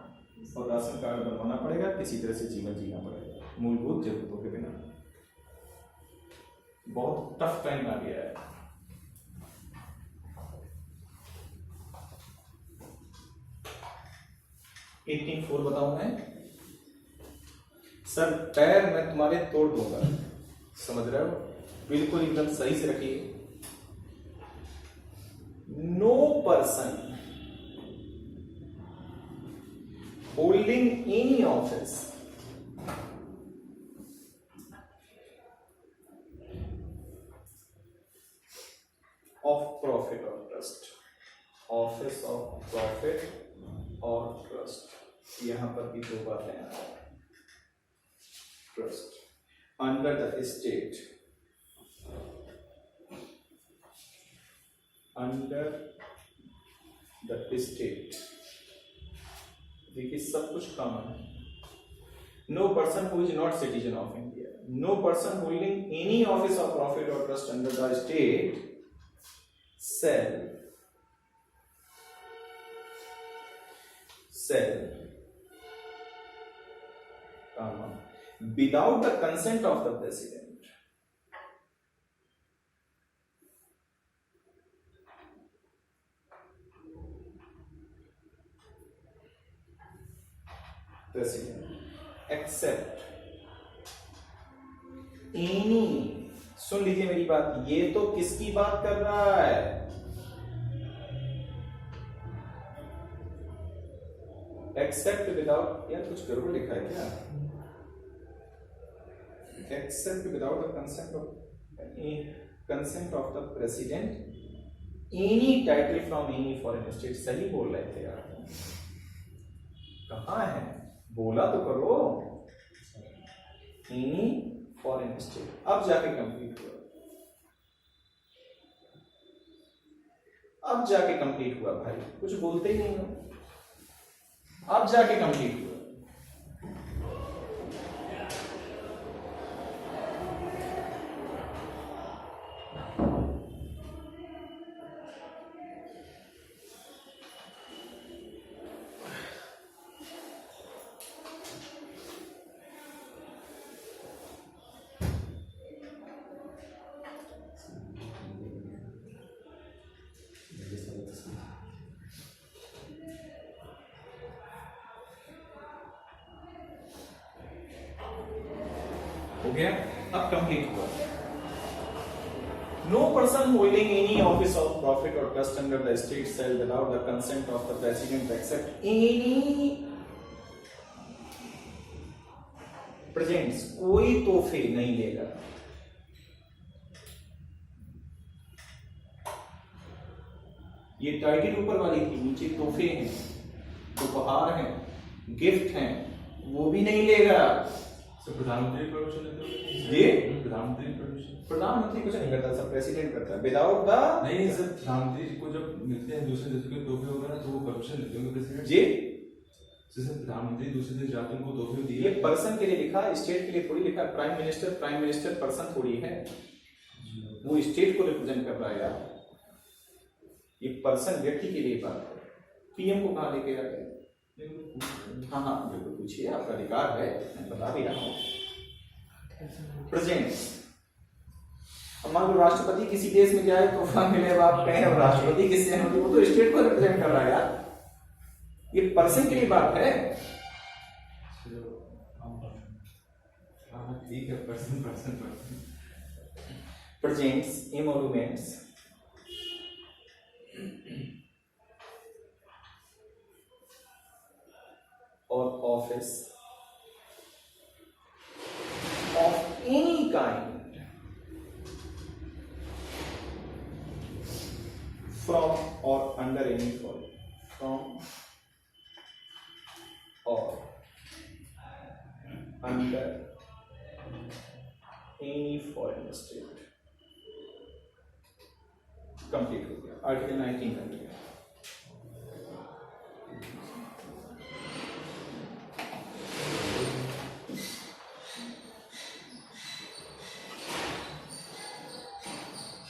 और राशन कार्ड बनवाना पड़ेगा, किसी तरह से जीवन जीना पड़ेगा, मूलभूत जरूरतों के बिना। बहुत टफ टाइम आ गया है। एटीन 4 बताऊं मैं? सर पैर मैं तुम्हारे तोड़ दूंगा, समझ रहे हो? बिल्कुल एकदम सही से रखिए। No person holding any office of profit or trust, office of profit or trust, यहां पर भी दो बातें आ रही हैं। Trust under the state, under the state, देखिए सब कुछ कॉमन है। No person who is not citizen of India, no person holding any office of profit और trust under the state sell without the consent of the president, accept any, सुन लीजिए मेरी बात, ये तो किसकी बात कर रहा है? एक्सेप्ट विदाउट, यार कुछ गड़बड़ लिखा है क्या? Except without the consent of the president any title from any foreign state. सही बोल रहे थे यार, कहाँ है? बोला तो करो, एनी फॉरेन स्टेट। अब जाके कंप्लीट हुआ, अब जाके कंप्लीट हुआ भाई, कुछ बोलते ही नहीं हो, अब जाके कंप्लीट हुआ। हो गया, अब कंप्लीट हुआ। No person holding any office of profit और trust under the state sell without the consent of the president accept any presents, कोई तोहफे नहीं लेगा। ये टाइटल ऊपर वाली थी, नीचे तोहफे हैं, उपहार हैं, गिफ्ट हैं, वो भी नहीं लेगा।
प्रधानमंत्री परमिशन लेते हो?
ये
प्रधानमंत्री परमिशन,
प्रधानमंत्री कुछ नहीं करता, सब प्रेसिडेंट करता है विदाउट द।
नहीं सर, प्रधानमंत्री को जब मिलते हैं दूसरे देशों के तोहफे वगैरह तो वो परमिशन लेते होंगे प्रेसिडेंट
जी।
सर प्रधानमंत्री दूसरे देश जाते हैं, उनको तोहफे दिए।
ये पर्सन के लिए लिखा है, स्टेट के लिए थोड़ी लिखा है। प्राइम मिनिस्टर पर्सन थोड़ी है, वो स्टेट को रिप्रेजेंट कर रहा है यार। ये पर्सन व्यक्ति के लिए बात है। पीएम को कहां लेके आ गए? हाँ हाँ बिल्कुल पूछिए, आपका अधिकार है, मैं बता भी रहा हूँ। प्रेजेंट, अब मान लो राष्ट्रपति किसी देश में जाए तोहफा मिले, आप कहें राष्ट्रपति किससे हैं, वो तो स्टेट को रिप्रेजेंट कर रहा है यार, ये पर्सन की बात है।
हाँ ठीक है, पर्सन पर्सन पर्सन।
प्रेजेंट्स, एमोलुमेंट्स, और office of any kind from और अंडर एनी फॉरेन, फ्रॉम और under any foreign state. Complete हो गया, आर्टिकल 19 बन गया।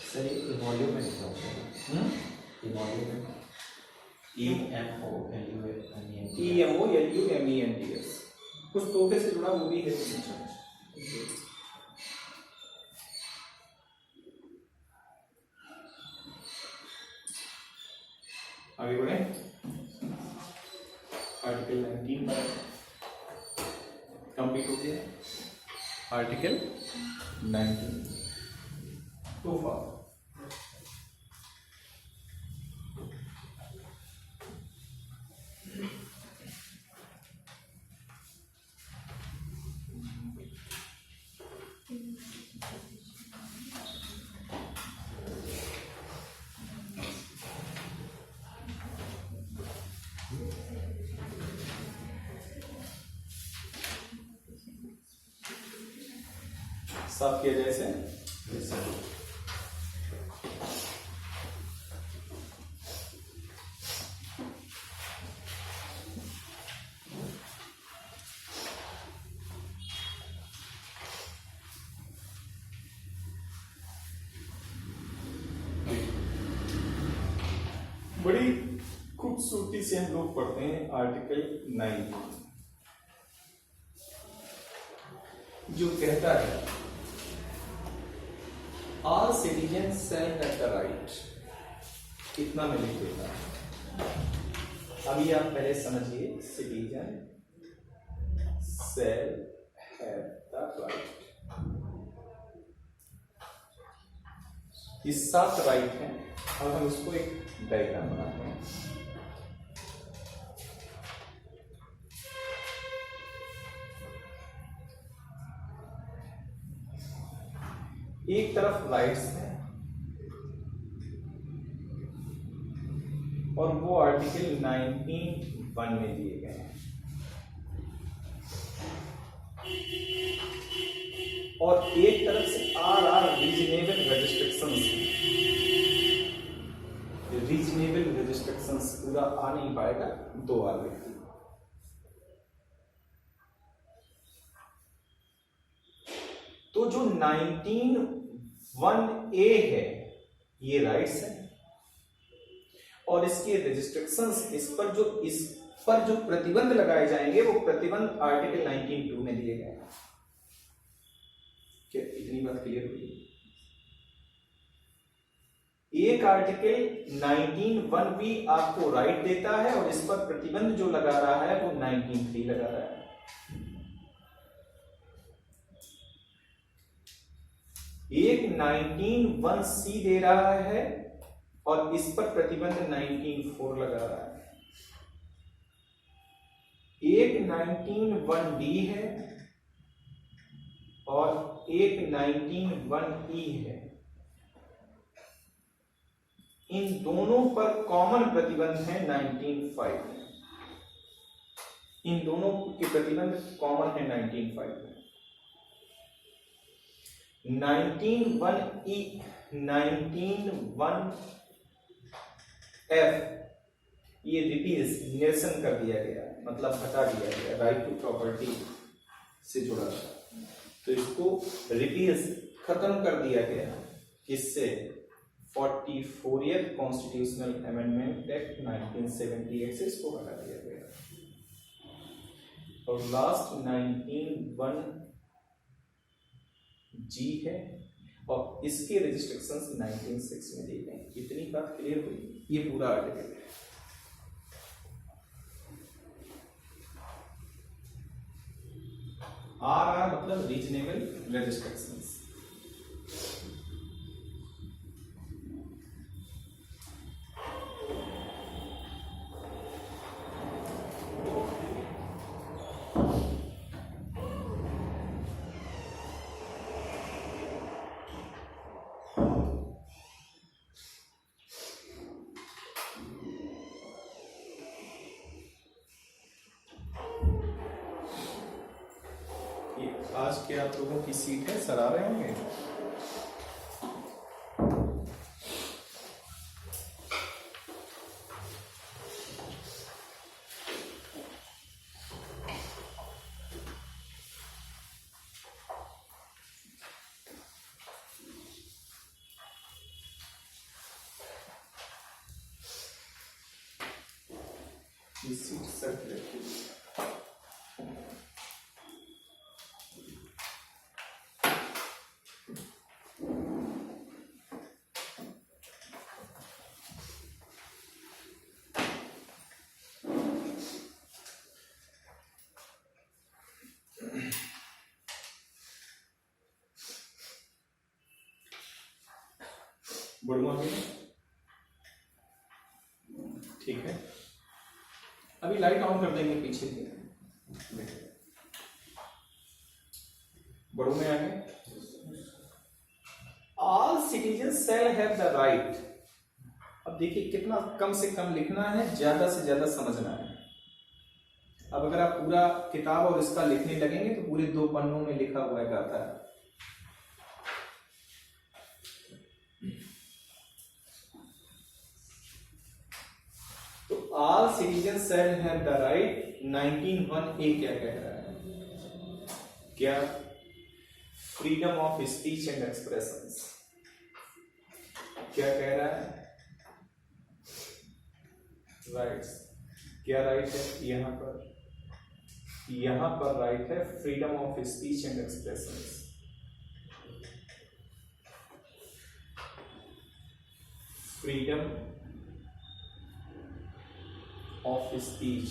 सर ये वॉल्यूम में लिखा होता है, ये वॉल्यूम में
EMOLUMENTS कुछ तोहफे से जुड़ा वो भी है। आगे बढ़े, आर्टिकल 19 पर कंप्लीट हो गया। आर्टिकल 19 तोहफा, साफ किया जाए इसे। बड़ी खूबसूरती से हम लोग पढ़ते हैं आर्टिकल 9 जो कहता है all citizen shall have the right, कितना में लिख देता है। अभी आप पहले समझिए, citizen shall have the right, ये 7 राइट हैं। अब हम इसको एक डायग्राम बनाते हैं। एक तरफ राइट्स हैं और वो आर्टिकल 19(1) में दिए गए हैं, और एक तरफ से आर रीजनेबल रेस्ट्रिक्शंस हैं। रीजनेबल रेस्ट्रिक्शंस पूरा आ नहीं पाएगा, 2 आर व्यक्ति। तो जो 19(1)(a) है ये राइट्स हैं, और इसके रेस्ट्रिक्शंस, इस पर जो प्रतिबंध लगाए जाएंगे वो प्रतिबंध आर्टिकल 19(2) में दिए गए हैं। क्या इतनी बात क्लियर हुई? एक आर्टिकल 19(1) भी आपको राइट देता है और इस पर प्रतिबंध जो लगा रहा है वो 19(3) लगा रहा है। एक 19(1)(c) दे रहा है और इस पर प्रतिबंध 19(4) लगा रहा है। एक 19(1)(d) है और एक 19(1)(e) है। इन दोनों पर कॉमन प्रतिबंध है 19(5). इन दोनों के प्रतिबंध कॉमन है 19(5). 19(1)(e), 19(1)(f) ये रिपील्स, निरसन कर दिया गया, मतलब हटा दिया गया, राइट टू प्रॉपर्टी से जुड़ा था, तो इसको रिपील्स खत्म कर दिया गया। किससे? 44th कॉन्स्टिट्यूशनल अमेंडमेंट एक्ट 1978 से इसको हटा दिया गया। और लास्ट 19(1) जी है, और इसके रिस्ट्रिक्शंस 19(6) में दिए गए। इतनी बात क्लियर हुई। ये पूरा आर्टिकल है। आर मतलब रीजनेबल रिस्ट्रिक्शंस। आज के आप लोगों की सीट है, सर आ रहे होंगे। ये सीट सर की रखी हुई है। बढ़ूंगा भी नहीं? ठीक है, अभी लाइट ऑन कर देंगे पीछे की। बढ़ू में आगे। All citizen shall have the right. अब देखिए कितना कम से कम लिखना है, ज्यादा से ज्यादा समझना है। अब अगर आप पूरा किताब और इसका लिखने लगेंगे तो पूरे 2 पन्नों में लिखा हुआ गाता है। तो all citizen shall have the right 19(1)(a) क्या कह रहा है? क्या? Freedom of speech and expressions. क्या कह रहा है? राइट्स। क्या राइट है यहां पर? यहां पर राइट है freedom of speech and expressions. Freedom of speech